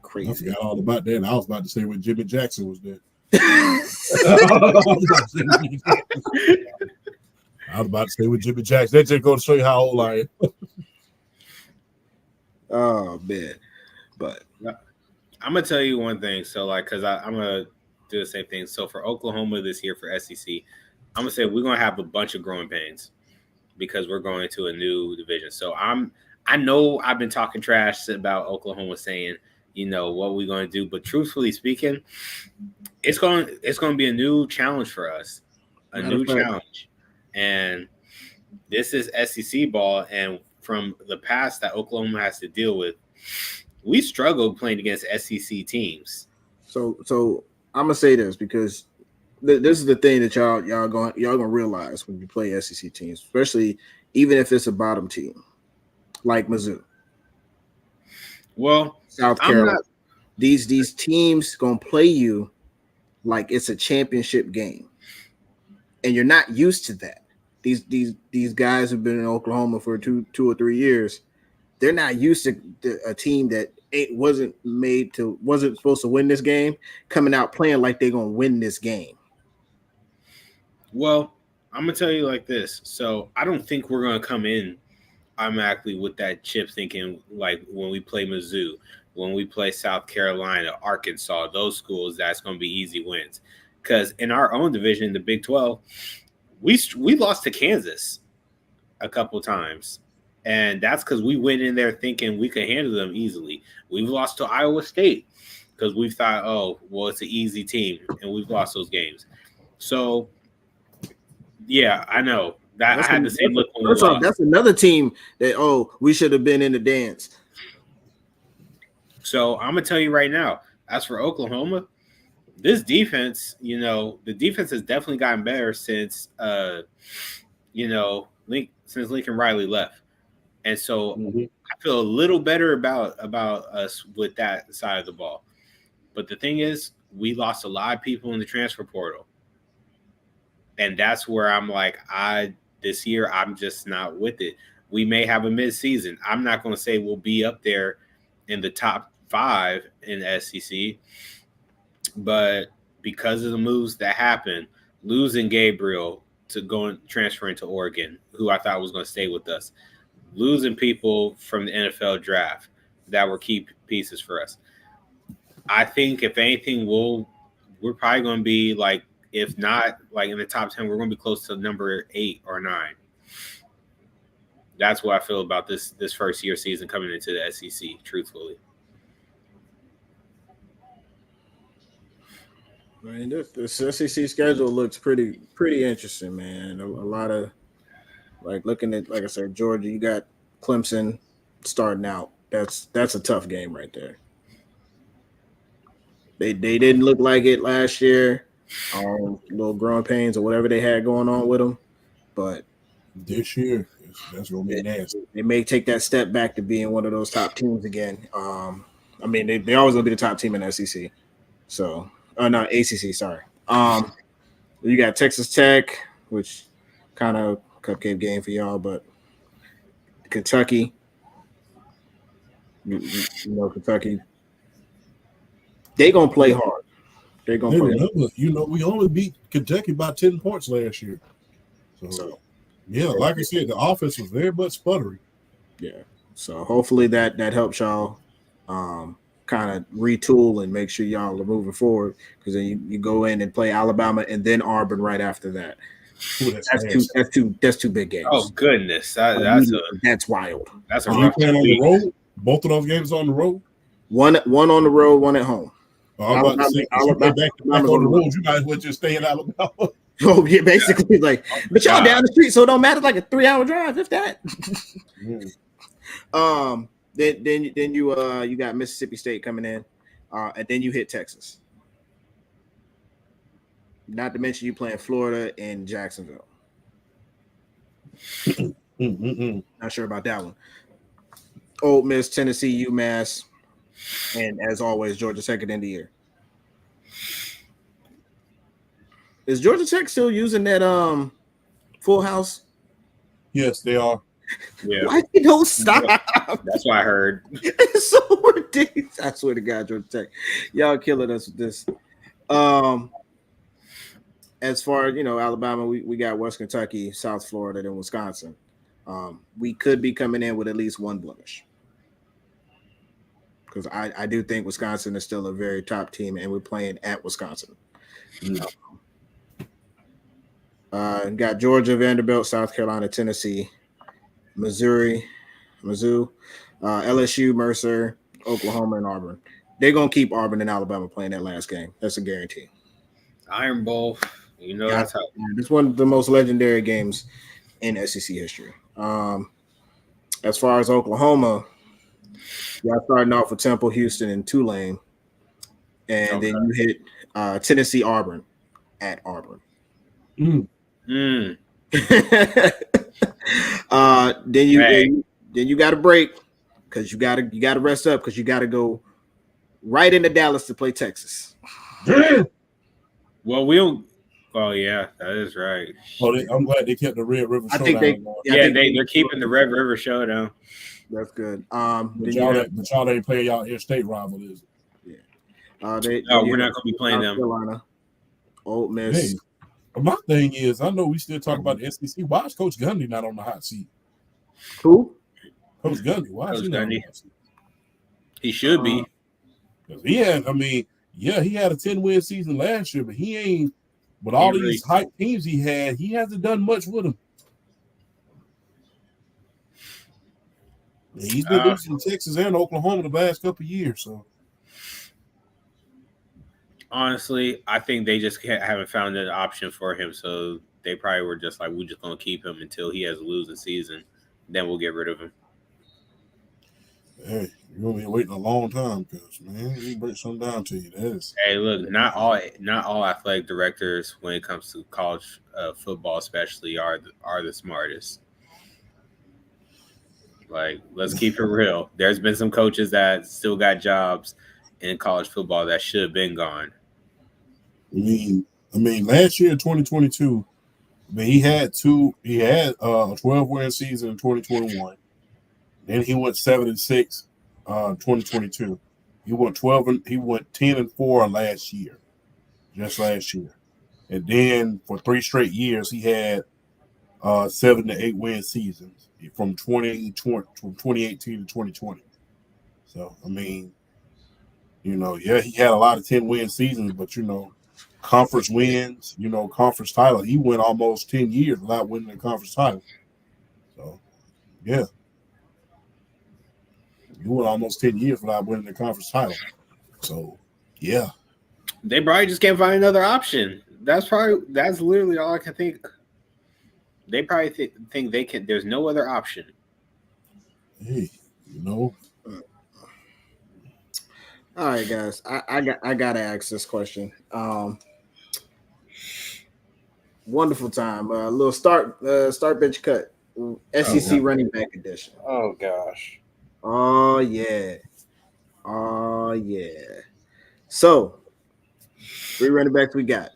Crazy. I forgot all about that. I was about to say when Jimmy Jackson was there. I was about to say with Jimmy Jackson. That just go to show you how old I am. Oh man, but I'm gonna tell you one thing. So because I'm gonna do the same thing. So for Oklahoma this year for SEC, I'm gonna say we're gonna have a bunch of growing pains because we're going to a new division. So I know I've been talking trash about Oklahoma, saying what we're going to do, but truthfully speaking, it's going to be a new challenge for us, challenge, and this is SEC ball, and from the past that Oklahoma has to deal with, we struggled playing against SEC teams. So I'm gonna say this because this is the thing that y'all gonna realize when you play SEC teams, especially even if it's a bottom team like Mizzou. Well, South Carolina, these teams gonna play you like it's a championship game, and you're not used to that. These guys have been in Oklahoma for two or 3 years. They're not used to a team that wasn't supposed to win this game coming out playing like they're gonna win this game. Well, I'm gonna tell you like this. So I don't think we're gonna come in automatically with that chip thinking like when we play Mizzou, when we play South Carolina, Arkansas, those schools, that's going to be easy wins. Because in our own division, the Big 12, we lost to Kansas a couple times. And that's because we went in there thinking we could handle them easily. We've lost to Iowa State because we thought, oh, well, it's an easy team, and we've lost those games. So, yeah, I know that I had the same look when we lost. That's another team that, we should have been in the dance. So I'm gonna tell you right now, as for Oklahoma, this defense, the defense has definitely gotten better since since Lincoln Riley left. And so I feel a little better about us with that side of the ball. But the thing is, we lost a lot of people in the transfer portal. And that's where I'm like, this year, I'm just not with it. We may have a midseason. I'm not going to say we'll be up there in the top 5 in the SEC. But because of the moves that happened, losing Gabriel to go and transfer into Oregon, who I thought was going to stay with us, losing people from the NFL draft that were key pieces for us. I think if anything, we're probably going to be like, if not like in the top 10, we're going to be close to number 8 or 9. That's what I feel about this first year season coming into the SEC, truthfully. I mean, this SEC schedule looks pretty interesting, man. A lot of looking at, like I said, Georgia. You got Clemson starting out. That's a tough game right there. They didn't look like it last year. Little growing pains or whatever they had going on with them, but this year that's gonna be nasty. They may take that step back to being one of those top teams again. I mean, they always gonna be the top team in the SEC. So. No, ACC, sorry. You got Texas Tech, which kind of cupcake game for y'all, but Kentucky, Kentucky, they gonna play hard. They're gonna play hard. We only beat Kentucky by 10 points last year. So like I said, the offense was very much sputtery. Yeah. So hopefully that helps y'all. Kind of retool and make sure y'all are moving forward, because then you go in and play Alabama and then Auburn right after that. Ooh, that's two big games. Oh goodness, that's wild. That's a rough playing on the road. Both of those games on the road. One on the road, one at home. Alabama back on the road. You might as well just stay in Alabama. Oh yeah, basically but y'all down the street, so it don't matter. Like a 3-hour drive, if that. Then you got Mississippi State coming in, and then you hit Texas. Not to mention you playing Florida and Jacksonville. Not sure about that one. Ole Miss, Tennessee, UMass, and as always, Georgia Tech at the end of the year. Is Georgia Tech still using that Full House? Yes, they are. Yeah. Why they don't stop? That's what I heard. It's so ridiculous. I swear to God, Georgia Tech, y'all killing us with this. As far as Alabama, we got West Kentucky, South Florida, and Wisconsin. We could be coming in with at least one blemish, because I do think Wisconsin is still a very top team, and we're playing at Wisconsin. Got Georgia, Vanderbilt, South Carolina, Tennessee, Mizzou, LSU, Mercer, Oklahoma, and Auburn. They're going to keep Auburn and Alabama playing that last game. That's a guarantee. Iron Bowl. That's how. It's one of the most legendary games in SEC history. As far as Oklahoma, y'all starting off with Temple, Houston, and Tulane. And then you hit Tennessee, Auburn at Auburn. Then you got to break, because you got to rest up, because you got to go right into Dallas to play Texas. Well, we'll. Oh yeah, that is right. I'm glad they kept the Red River Showdown. I think they're keeping the Red River Showdown. That's good. But y'all ain't playing y'all in-state rival, is it? Yeah. We're not going to be playing them. Carolina, Ole Miss. Hey, my thing is, I know we still talk about the SEC. Why is Coach Gundy not on the hot seat? Who? Coach Gundy. Why is he not on the hot seat? He should be. He had a 10-win season last year, but he ain't. With all these hype teams he hasn't done much with them. He's been losing to Texas and Oklahoma the last couple of years. So honestly, I think they just haven't found an option for him. So they probably were just like, we're just going to keep him until he has a losing season. Then we'll get rid of him. hey, you're gonna be waiting a long time because man, we break something down to you. Hey, look, not all athletic directors when it comes to college football, especially, are the smartest. Like, let's keep it real. There's been some coaches that still got jobs in college football that should have been gone. I mean, last year, 2022, I mean, he had a 12-win season in 2021. Then he went 7-6, 2022. He went 10-4 last year, just last year. And then for 3 straight years, he had 7 to 8 win seasons from 2018 to 2020. So I mean, yeah, he had a lot of 10-win seasons, but conference wins, conference title. He went almost 10 years without winning a conference title. So yeah. You went almost 10 years without winning the conference title. So, yeah. They probably just can't find another option. That's literally all I can think. They probably think they can. There's no other option. Hey, All right, guys. I gotta ask this question. Wonderful time. A little start bench cut. SEC running back edition. Oh gosh. Oh yeah. So 3 running backs we got.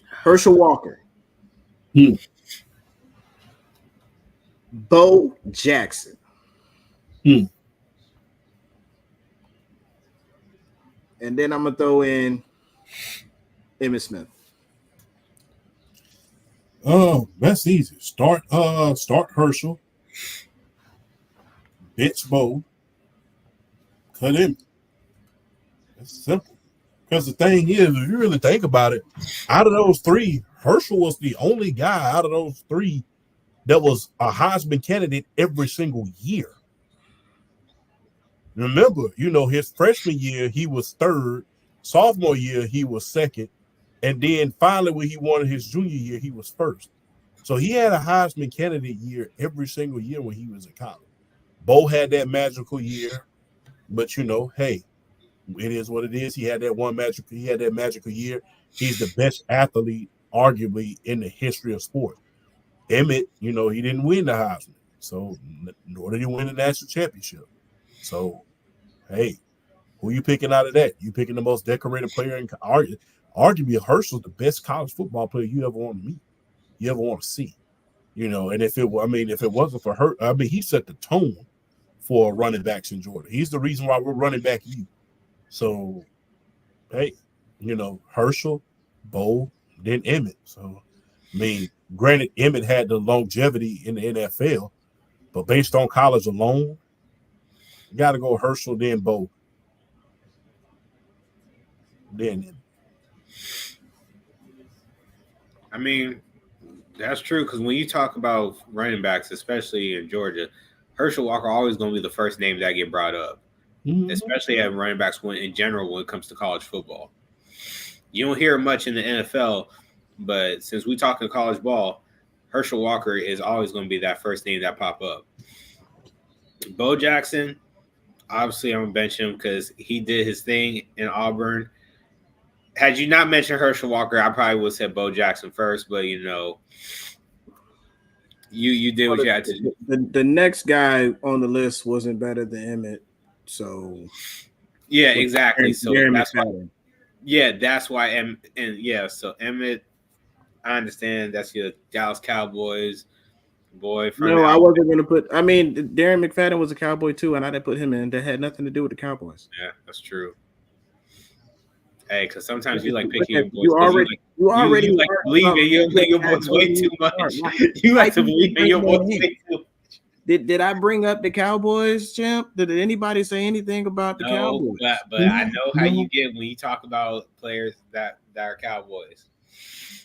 Herschel Walker. Bo Jackson. And then I'm gonna throw in Emmitt Smith. Oh, that's easy. Start Herschel. Bench Bo. Cut him. That's simple. Because the thing is, if you really think about it, out of those 3, Herschel was the only guy out of those 3 that was a Heisman candidate every single year. Remember, his freshman year, he was 3rd. Sophomore year, he was 2nd. And then finally, when he won his junior year, he was 1st. So he had a Heisman candidate year every single year when he was in college. Bo had that magical year. But, hey, it is what it is. He had that magical year. He's the best athlete, arguably, in the history of sport. Emmitt, he didn't win the Heisman. So, nor did he win the national championship. So, hey, who you picking out of that? You picking the most decorated player in arguably Herschel's the best college football player you ever want to meet, you ever want to see. And if it wasn't for her, he set the tone for running backs in Georgia. He's the reason why we're running back you. So, hey, Herschel, Bo, then Emmitt. So, granted, Emmitt had the longevity in the NFL, but based on college alone, you got to go Herschel, then Bo, then Emmitt. That's true, because when you talk about running backs, especially in Georgia, Herschel Walker always going to be the first name that get brought up, especially at running backs in general when it comes to college football. You don't hear much in the NFL, but since we talking college ball, Herschel Walker is always going to be that first name that pop up. Bo Jackson, obviously I'm going to bench him because he did his thing in Auburn. Had you not mentioned Herschel Walker, I probably would have said Bo Jackson first, but you did what you had to do. The next guy on the list wasn't better than Emmitt, so yeah, exactly. So that's why. McLaurin. Yeah, that's why. So Emmitt, I understand that's your Dallas Cowboys boy. I wasn't going to put. Darren McFadden was a Cowboy too, and I didn't put him in. That had nothing to do with the Cowboys. Yeah, that's true. Hey, because sometimes you like picking your boys. You already like believe in your boys way too much. You like to believe in your boys way too much. Did I bring up the Cowboys, champ? Did anybody say anything about the Cowboys? But I know how you get when you talk about players that are Cowboys.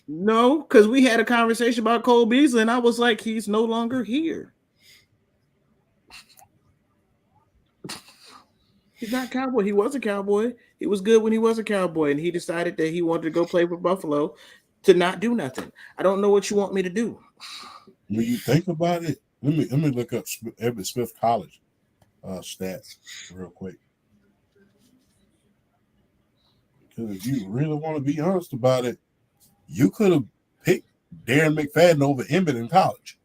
No, because we had a conversation about Cole Beasley, and I was like, he's no longer here. He's not a Cowboy. He was a Cowboy. He was good when he was a Cowboy, and he decided that he wanted to go play for Buffalo to not do nothing. I don't know what you want me to do. When you think about it, let me look up Emmitt Smith College stats real quick. Because if you really want to be honest about it, you could have picked Darren McFadden over Emmitt in college.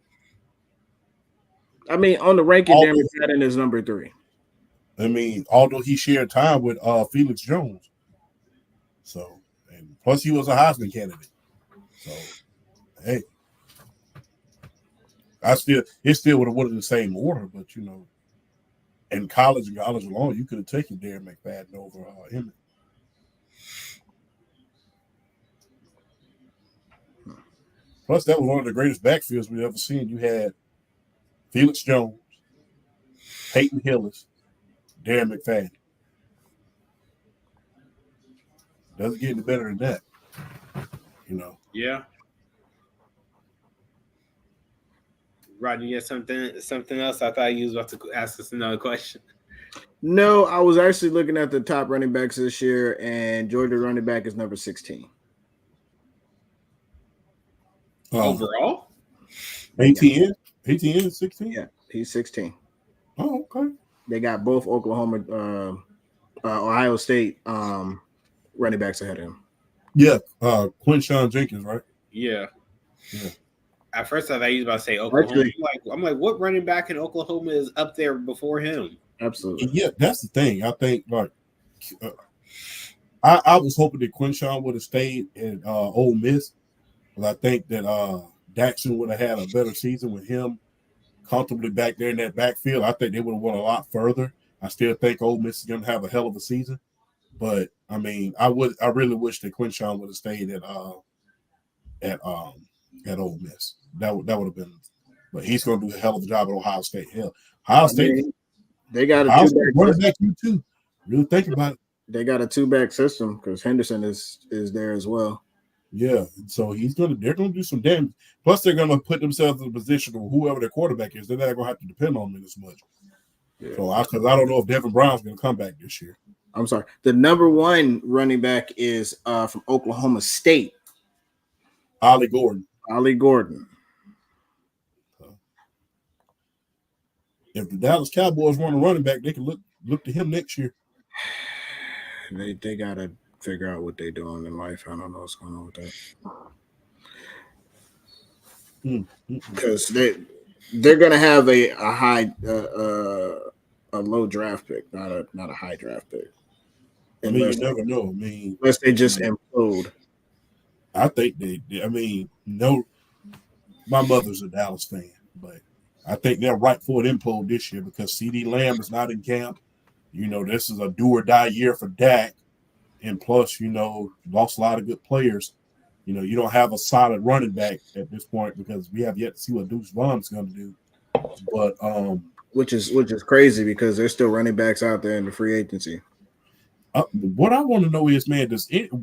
I mean, on the ranking, Darren McFadden is number 3. I mean, although he shared time with Felix Jones. So, and plus he was a Heisman candidate. So, hey. It still would have went in the same order, but you know, in college and college alone, you could have taken Darren McFadden over Emmitt. Plus, that was one of the greatest backfields we've ever seen. You had Felix Jones, Peyton Hillis, Darren McFadden. Doesn't get any better than that, you know. Yeah. Rodney, you had something else? I thought you was about to ask us another question. No, I was actually looking at the top running backs this year, and Georgia running back is number 16. Overall? ATN is 16? Yeah, he's 16. Oh, okay. They got both Oklahoma, Ohio State running backs ahead of him. Yeah, Quinshawn Jenkins, right? Yeah. At first, I thought you was about to say Oklahoma. I'm like, what running back in Oklahoma is up there before him? Absolutely. Yeah, that's the thing. I think I was hoping that Quinshawn would have stayed in Ole Miss, but I think that Dexter would have had a better season with him comfortably back there in that backfield. I think they would have went a lot further. I still think Ole Miss is going to have a hell of a season, but I mean, I really wish that Quinshawn would have stayed at Ole Miss. That would have been, but he's going to do a hell of a job at Ohio State. Hell, Ohio State, they got a 2-back you too. Really think about it. They got a 2-back system because Henderson is there as well. Yeah, so they're gonna do some damage. Plus, they're gonna put themselves in a position of whoever their quarterback is, they're not gonna have to depend on them as much. Yeah. So, because I don't know if Devin Brown's gonna come back this year. I'm sorry. The number 1 running back is from Oklahoma State, Ollie Gordon. If the Dallas Cowboys want a running back, they can look to him next year. They gotta figure out what they're doing in life. I don't know what's going on with that. Because they're gonna have a high a low draft pick, not a high draft pick. I mean, you never know. I mean, unless they just implode. I think no. My mother's a Dallas fan, but I think they're right for an implode this year because CeeDee Lamb is not in camp. You know, this is a do or die year for Dak. And plus, you know, lost a lot of good players. You know, you don't have a solid running back at this point because we have yet to see what Deuce Vaughn's going to do. But which is crazy because there's still running backs out there in the free agency. What I want to know is, man,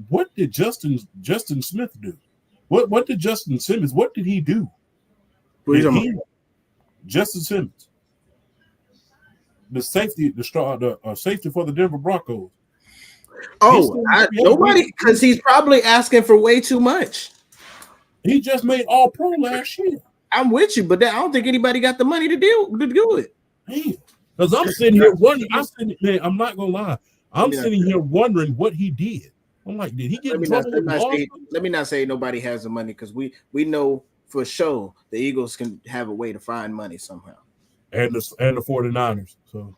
what did Justin Smith do? What did Justin Simmons? What did he do? Justin Simmons, the safety for the Denver Broncos. Oh, nobody, because he's probably asking for way too much. He just made All Pro last year. I'm with you, but I don't think anybody got the money to do it. Because I'm sitting here wondering. I'm not gonna lie. I'm sitting here wondering what he did. I'm like, did he get in trouble? Let me not say nobody has the money because we know for sure the Eagles can have a way to find money somehow. And the 49ers. So,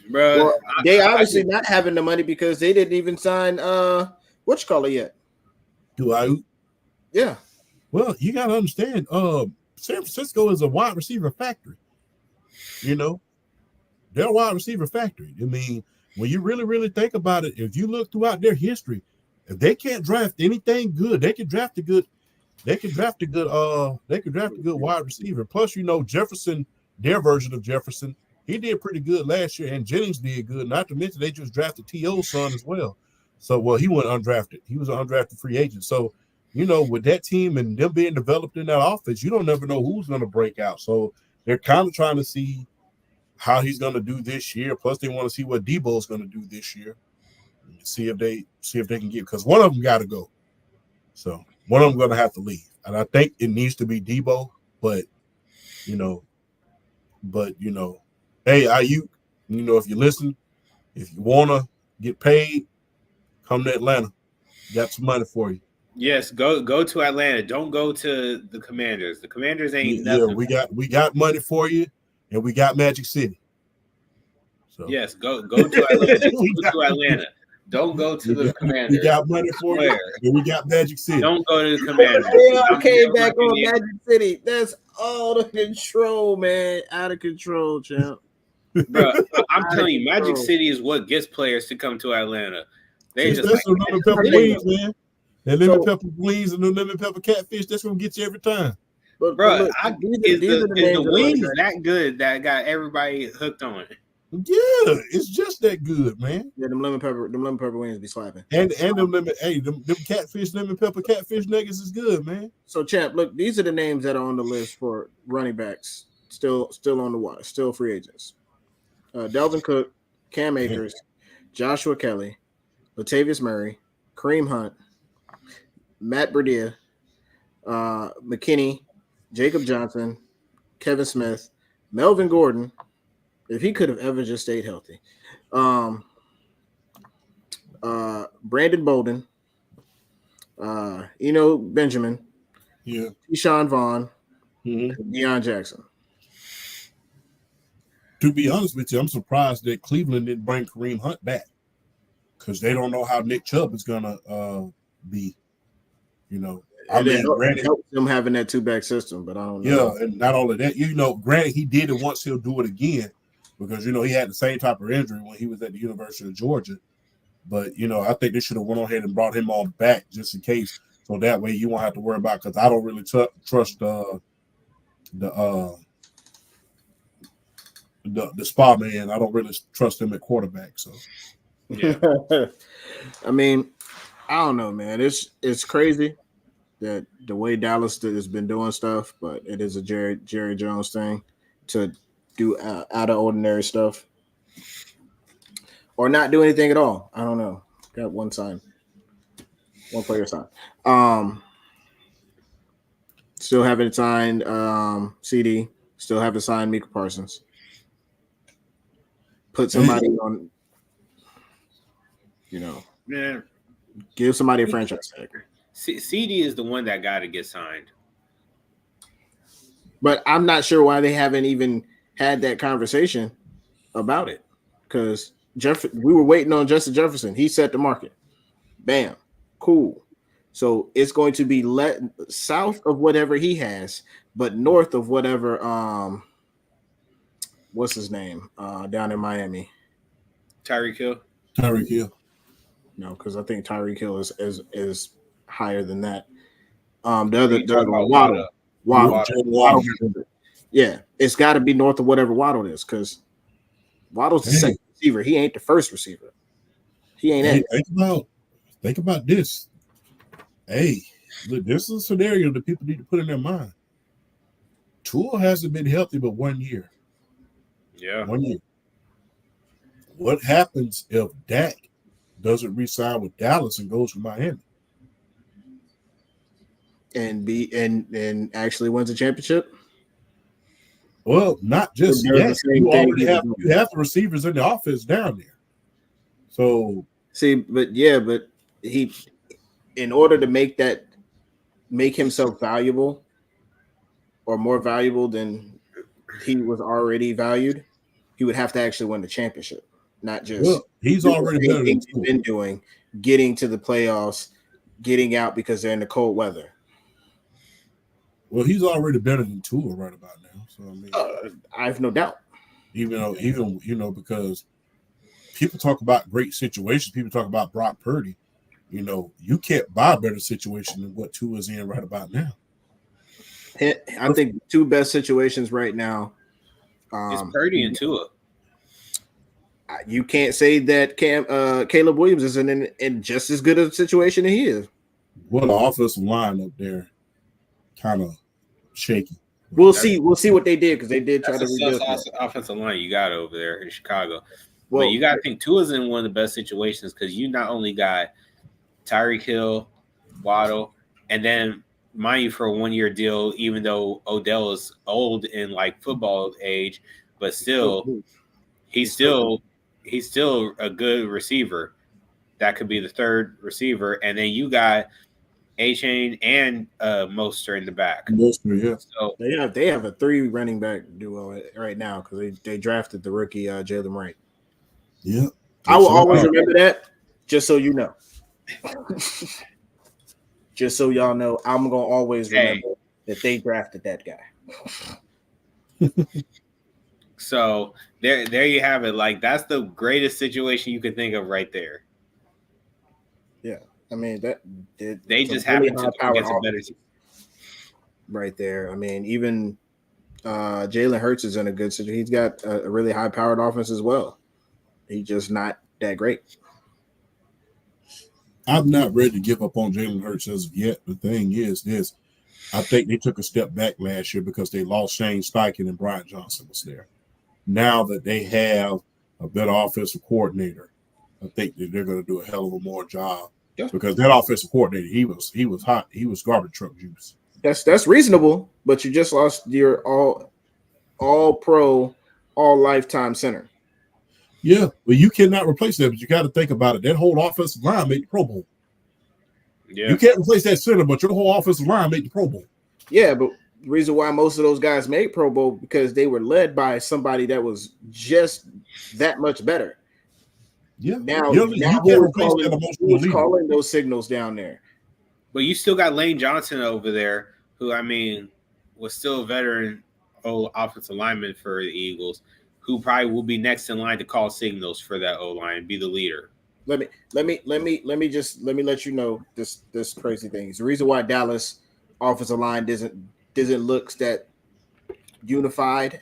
bro, well, they obviously not having the money because they didn't even sign yet. Do I? Yeah. Well, you gotta understand, San Francisco is a wide receiver factory. You know, they're a wide receiver factory. I mean, when you really, really think about it, if you look throughout their history, if they can't draft anything good, they can draft a good wide receiver. Plus, you know, Jefferson, their version of Jefferson, he did pretty good last year, and Jennings did good. Not to mention they just drafted T.O.'s son as well. So, well, he went undrafted. He was an undrafted free agent. So, you know, with that team and them being developed in that offense, you don't never know who's going to break out. So they're kind of trying to see how he's going to do this year. Plus, they want to see what Debo's going to do this year. See if they can get, because one of them got to go. So one of them going to have to leave, and I think it needs to be Debo. But hey, Ayuk, if you listen, if you want to get paid, come to Atlanta. Got some money for you. Yes, go to Atlanta. Don't go to the Commanders. The Commanders ain't nothing. Yeah, we got money for you, and we got Magic City. So yes, go to Atlanta. Go to Atlanta. Don't go to the Commanders. We got money for you, and we got Magic City. Don't go to the Commanders. I came back on Magic City. That's all the control, man. Out of control, champ. Bro, I'm telling you, Magic City is what gets players to come to Atlanta. They just like lemon pepper wings, man. That lemon pepper wings and the lemon pepper catfish, that's gonna get you every time. But bro, is the wings that good that got everybody hooked on it? Yeah, it's just that good, man. Yeah, them lemon pepper wings be slapping. And them catfish, lemon pepper catfish nuggets is good, man. So, champ, look, these are the names that are on the list for running backs, still on the watch, still free agents. Delvin Cook, Cam Akers, Joshua Kelly, Latavius Murray, Kareem Hunt, Matt Breida, McKinney, Jacob Johnson, Kevin Smith, Melvin Gordon, if he could have ever just stayed healthy, Brandon Bolden, Benjamin, Keyshawn Vaughn, Deion Jackson. To be honest with you, I'm surprised that Cleveland didn't bring Kareem Hunt back, because they don't know how Nick Chubb is gonna be. Granted, helps them having that two-back system, but I don't know. Yeah, and not only that, granted, he did it once, he'll do it again, because he had the same type of injury when he was at the University of Georgia. But I think they should have went ahead and brought him on back just in case, so that way you won't have to worry about. Because I don't really trust the spa man. I don't really trust him at quarterback. So yeah, I mean, I don't know, man. It's crazy that the way Dallas has been doing stuff, but it is a Jerry Jones thing to do out of ordinary stuff or not do anything at all. I don't know. Got one player sign. Still haven't signed CeeDee. Still haven't signed Micah Parsons. Put somebody on, give somebody a franchise tag. CeeDee is the one that got to get signed. But I'm not sure why they haven't even had that conversation about it, because we were waiting on Justin Jefferson. He set the market. Bam. Cool. So it's going to be south of whatever he has, but north of whatever what's his name down in Miami? Tyreek Hill. No, because I think Tyreek Hill is higher than that. The Waddle. Yeah, it's got to be north of whatever Waddle is, because Waddle's the second receiver. He ain't the first receiver. He ain't. Think about this. Hey, look, this is a scenario that people need to put in their mind. Tua hasn't been healthy but 1 year. Yeah, 1 year. What happens if Dak doesn't re-sign with Dallas and goes to Miami? And actually wins a championship? Well, not just that. You have the receivers in the offense down there. So but he, in order to make himself valuable or more valuable than he was already valued, he would have to actually win the championship, not just he's already been doing, getting to the playoffs, getting out because they're in the cold weather. Well, he's already better than Tua right about now. So I mean, I have no doubt. Even because people talk about great situations, people talk about Brock Purdy. You can't buy a better situation than what Tua's in right about now. I think the two best situations right now is Purdy and Tua. You can't say that Caleb Williams isn't in just as good a situation as he is. Well, the offensive line up there kind of shaky. We'll see what they did because they did try to rebuild. Offensive line you got over there in Chicago. Well, but you got to think Tua's in one of the best situations because you not only got Tyreek Hill, Waddle, and then mind you for a 1-year deal, even though Odell is old in like football age, but still he's still a good receiver. That could be the third receiver, and then you got A-Chain and Mostert in the back. Mostert, yeah. So they have a 3 running back duo right now because they drafted the rookie Jalen Wright. Yeah, I will always remember that. Just so you know, just so y'all know, I'm gonna always remember that they drafted that guy. So there you have it. Like that's the greatest situation you could think of right there. Yeah, I mean that they just happen to get some better right there. I mean, even Jalen Hurts is in a good situation. He's got a really high-powered offense as well. He's just not that great. I'm not ready to give up on Jalen Hurts as of yet. The thing is this. I think they took a step back last year because they lost Shane Steichen and Brian Johnson was there. Now that they have a better offensive coordinator, I think that they're going to do a hell of a more job because that offensive coordinator, he was hot. He was garbage truck juice. That's reasonable, but you just lost your all pro, all lifetime center. Yeah, well, you cannot replace that, but you got to think about it. That whole offensive line made the Pro Bowl. Yeah. You can't replace that center, but your whole offensive line made the Pro Bowl. Yeah, but the reason why most of those guys made Pro Bowl because they were led by somebody that was just that much better. Yeah. Now who's calling those signals down there? But you still got Lane Johnson over there, who I mean was still a veteran offensive lineman for the Eagles, who probably will be next in line to call signals for that O-line and be the leader. Let me let you know this crazy thing. It's the reason why Dallas offensive line doesn't look that unified.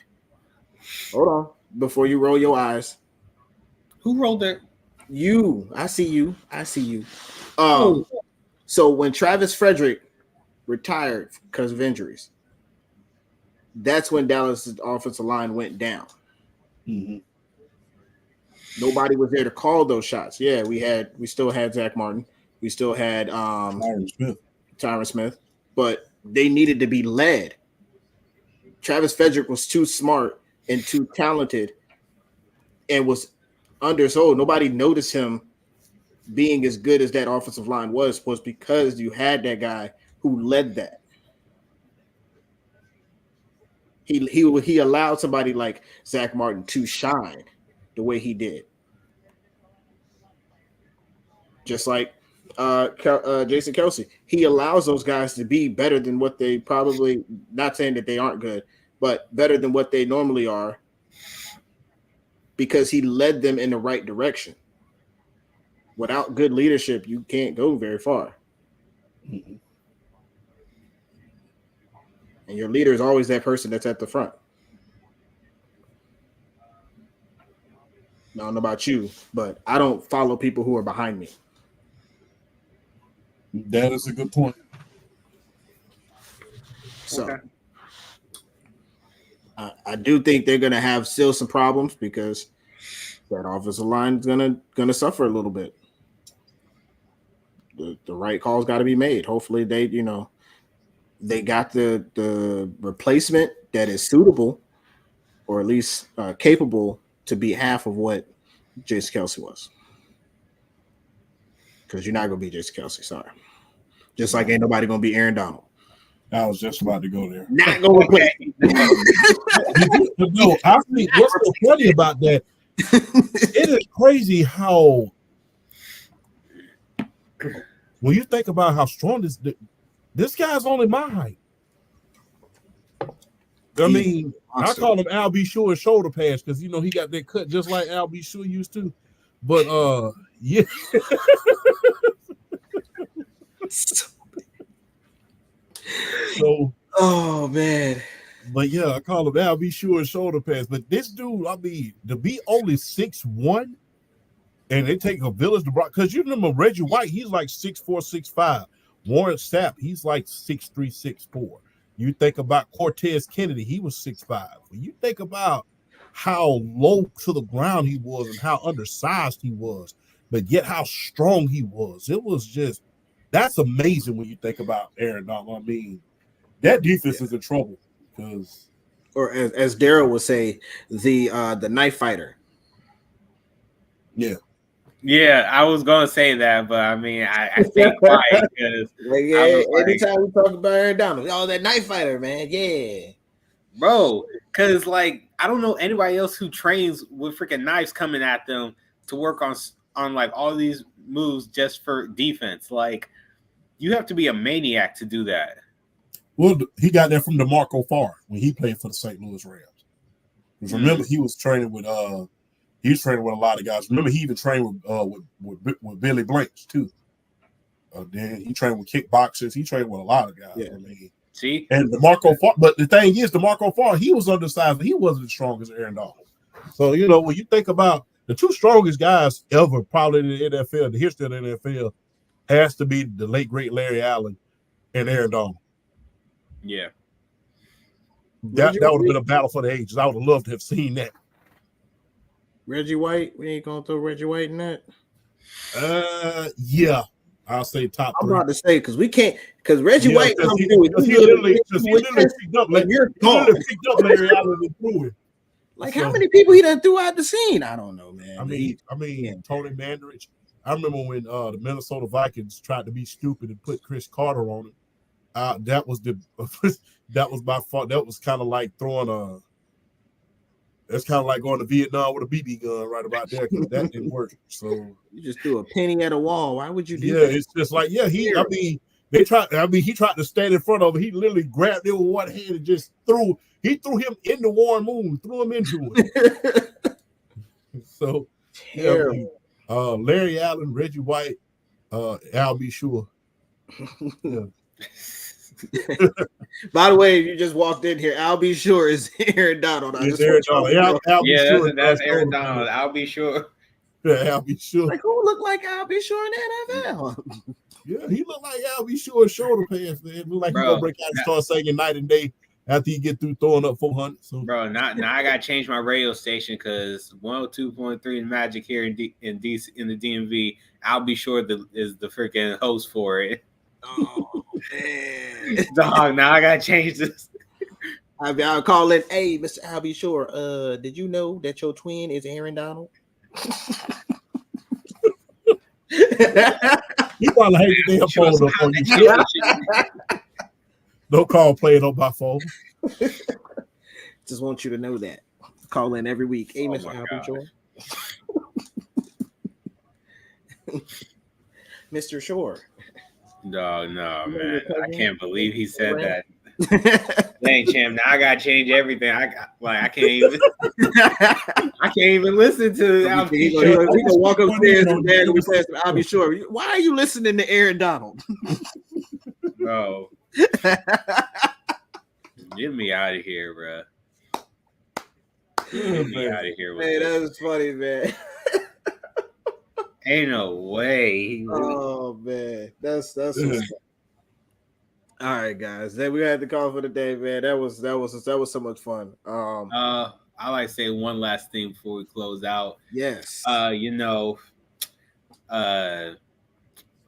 Hold on, before you roll your eyes. Who rolled that? You. I see you. So when Travis Frederick retired because of injuries, that's when Dallas' offensive line went down. Mm-hmm. Nobody was there to call those shots. Yeah, we still had Zach Martin. We still had Tyron Smith, but they needed to be led. Travis Frederick was too smart and too talented and was undersold. Nobody noticed him being as good as that offensive line was because you had that guy who led that. He allowed somebody like Zach Martin to shine the way he did. Just like Jason Kelce. He allows those guys to be better than what they probably, not saying that they aren't good, but better than what they normally are because he led them in the right direction. Without good leadership, you can't go very far. Mm-hmm. And your leader is always that person that's at the front. I don't know about you, but I don't follow people who are behind me. That is a good point. So okay. I do think they're going to have still some problems because that offensive line is going to suffer a little bit. The right calls got to be made. Hopefully they got the replacement that is suitable or at least capable to be half of what Jason Kelce was. Because you're not going to be Jason Kelce, sorry. Just like ain't nobody going to be Aaron Donald. I was just about to go there. Not going to play. No, I think what's so funny about that, it is crazy how when you think about how strong this guy's only my height. I mean, I call him Al B. Sure shoulder pads because he got that cut just like Al B. Sure used to. But yeah. So oh man. But yeah, I call him Al B. Sure shoulder pads. But this dude, I mean, to be only 6'1", and it take a village to block. Because you remember Reggie White, he's like 6'4", 6'5". Warren Sapp, he's like 6'3", 6'4". You think about Cortez Kennedy, he was 6'5". When you think about how low to the ground he was and how undersized he was, but yet how strong he was, it was just, that's amazing when you think about Aaron Donald. I mean, that defense is in trouble because, or as Daryl would say, the knife fighter. Yeah. Yeah, I was gonna say that, but I mean, I stayed quiet because anytime we talk about Aaron Donald, that knife fighter, man, yeah, bro. Because like I don't know anybody else who trains with freaking knives coming at them to work on like all these moves just for defense. Like you have to be a maniac to do that. Well, he got that from DeMarco Farr when he played for the St. Louis Rams. Because remember, he was training with a lot of guys. Remember, he even trained with Billy Blanks too. Then he trained with kickboxers. He trained with a lot of guys. Yeah. I mean, see, and DeMarco Farr. But the thing is, DeMarco Farr, he was undersized. He wasn't as strong as Aaron Donald. So when you think about the two strongest guys ever, probably in the NFL, the history of the NFL, has to be the late great Larry Allen and Aaron Donald. Yeah. That would have been a battle for the ages. I would have loved to have seen that. Reggie White, we ain't gonna throw Reggie White in that. Yeah, I'll say top 3. I'm about to say because we can't because Reggie White comes through. He literally picked up Larry Allen and threw it. Like how many people he done threw out the scene? I don't know, man. I mean, Tony Mandarich. I remember when the Minnesota Vikings tried to be stupid and put Chris Carter on it. That was by far. That was kind of like throwing that's kind of like going to Vietnam with a BB gun right about there because that didn't work. So you just threw a penny at a wall. Why would you do that? Yeah, it's just like he tried to stand in front of it. He literally grabbed it with one hand and just threw. He threw him in the Warren Moon, threw him into it. So Larry Allen, Reggie White, Al B. Sure. Yeah. By the way, if you just walked in here, I'll be sure is Aaron Donald. That's Aaron Donald. I'll be sure. Yeah, I'll be sure. Like who looked like I'll be sure in the NFL? Yeah, he looked like I'll be sure shoulder pads, man. Look like he's gonna break out and start singing night and day after he get through throwing up 400. So bro, now I gotta change my radio station because 102.3 Magic here in the DMV. I'll be sure is the freaking host for it. Oh man, dog! Now I gotta change this. I'll call in. Hey, Mr. I'll be sure. Did you know that your twin is Aaron Donald? You probably hate the damn phone up on you. Don't call playing on my phone. Just want you to know that. Call in every week. Hey, Mr. I'll be sure. Mr. Shore. No, man. I can't believe he said that. Dang, champ. Now I gotta change everything. I can't even listen to I'll be sure. We can walk upstairs and Dad will say, I'll be sure. Why are you listening to Aaron Donald? Bro. Get me out of here, bro. Get me out of here. Hey, that was funny, man. Ain't no way. Oh man, that's all right, guys. Then we had the call for the day, man. That was so much fun. I like to say one last thing before we close out. Yes. Who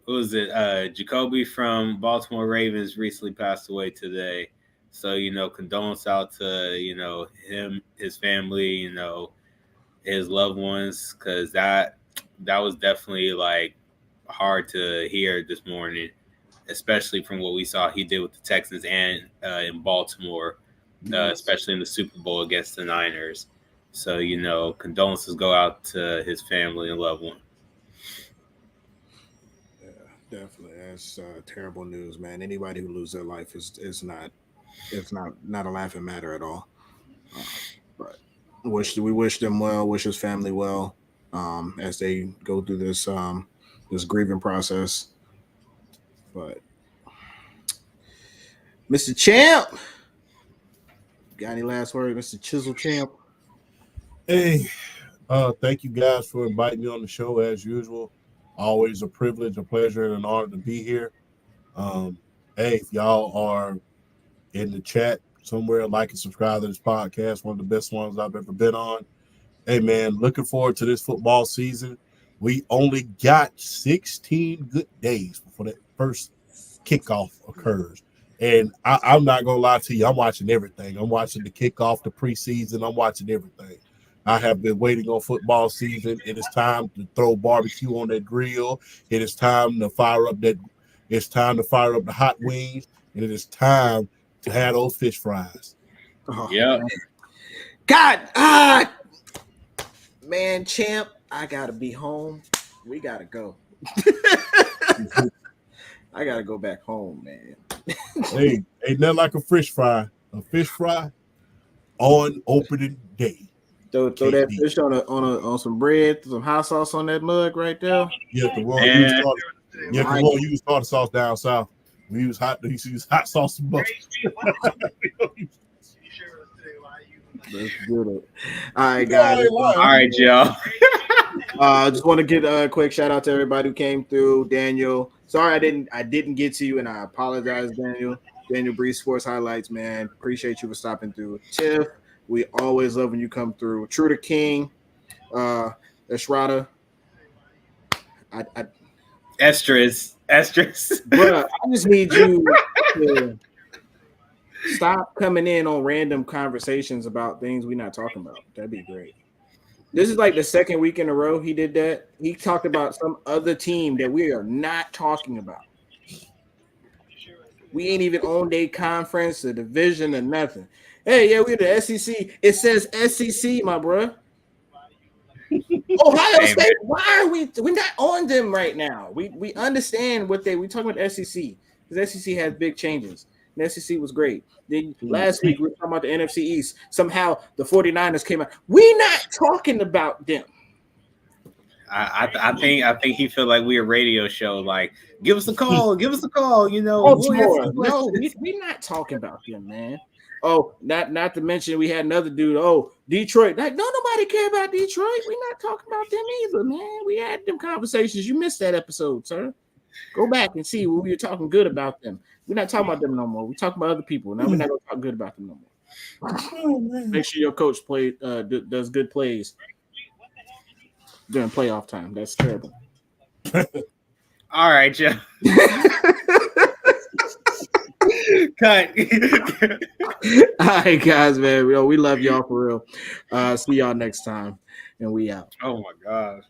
was it? Jacoby from Baltimore Ravens recently passed away today. So, condolence out to, him, his family, his loved ones, because that was definitely like hard to hear this morning, especially from what we saw he did with the Texans and in Baltimore, especially in the Super Bowl against the Niners. So, condolences go out to his family and loved one. Yeah, definitely. That's terrible news, man. Anybody who loses their life is not a laughing matter at all. But we wish them well, wish his family well. As they go through this grieving process. But Mr. Champ, got any last words, Mr. Chisel Champ? Hey, thank you guys for inviting me on the show as usual. Always a privilege, a pleasure, and an honor to be here. Hey, if y'all are in the chat somewhere. Like and subscribe to this podcast. One of the best ones I've ever been on. Hey, man, looking forward to this football season. We only got 16 good days before that first kickoff occurs. And I'm not going to lie to you. I'm watching everything. I'm watching the kickoff, the preseason. I'm watching everything. I have been waiting on football season. It is time to throw barbecue on that grill. It is time to fire up the hot wings. And it is time to have those fish fries. Oh, Yeah. God, man, champ, I gotta be home. We gotta go. I gotta go back home, man. Hey, ain't nothing like a fish fry. A fish fry on opening day. Throw that fish on some bread, some hot sauce on that mug right there. Yeah, the one use tartar sauce down south. We use hot sauce and mustard. Let's get it. All right, guys. All right, y'all. Just want to get a quick shout out to everybody who came through. Daniel, sorry I didn't get to you, and I apologize, Daniel. Daniel Breeze Sports Highlights, man. Appreciate you for stopping through. Tiff, we always love when you come through. True to King, Eshrada. Estrus. Bruh, I just need you to stop coming in on random conversations about things we're not talking about. That'd be great. This is like the second week in a row he did that. He talked about some other team that we are not talking about. We ain't even on their conference, the division, or nothing. Hey, yeah, we're the SEC. It says SEC, my bro. Ohio State. Why are we're not on them right now? We understand we talking about the SEC. Because SEC has big changes. The SEC was great. Then last week we were talking about the NFC East. Somehow the 49ers came out. We're not talking about them. I think he feel like we're a radio show. Like, give us a call. You know. No, we're not talking about them, man. Oh, not to mention we had another dude. Oh, Detroit. Like, don't nobody care about Detroit. We're not talking about them either, man. We had them conversations. You missed that episode, sir. Go back and see when we were talking good about them. We're not talking about them no more. We're talking about other people. Now we're not going to talk good about them no more. Make sure your coach does good plays during playoff time. That's terrible. All right, yeah. Cut. All right, guys, man. We love y'all for real. See y'all next time, and we out. Oh my gosh.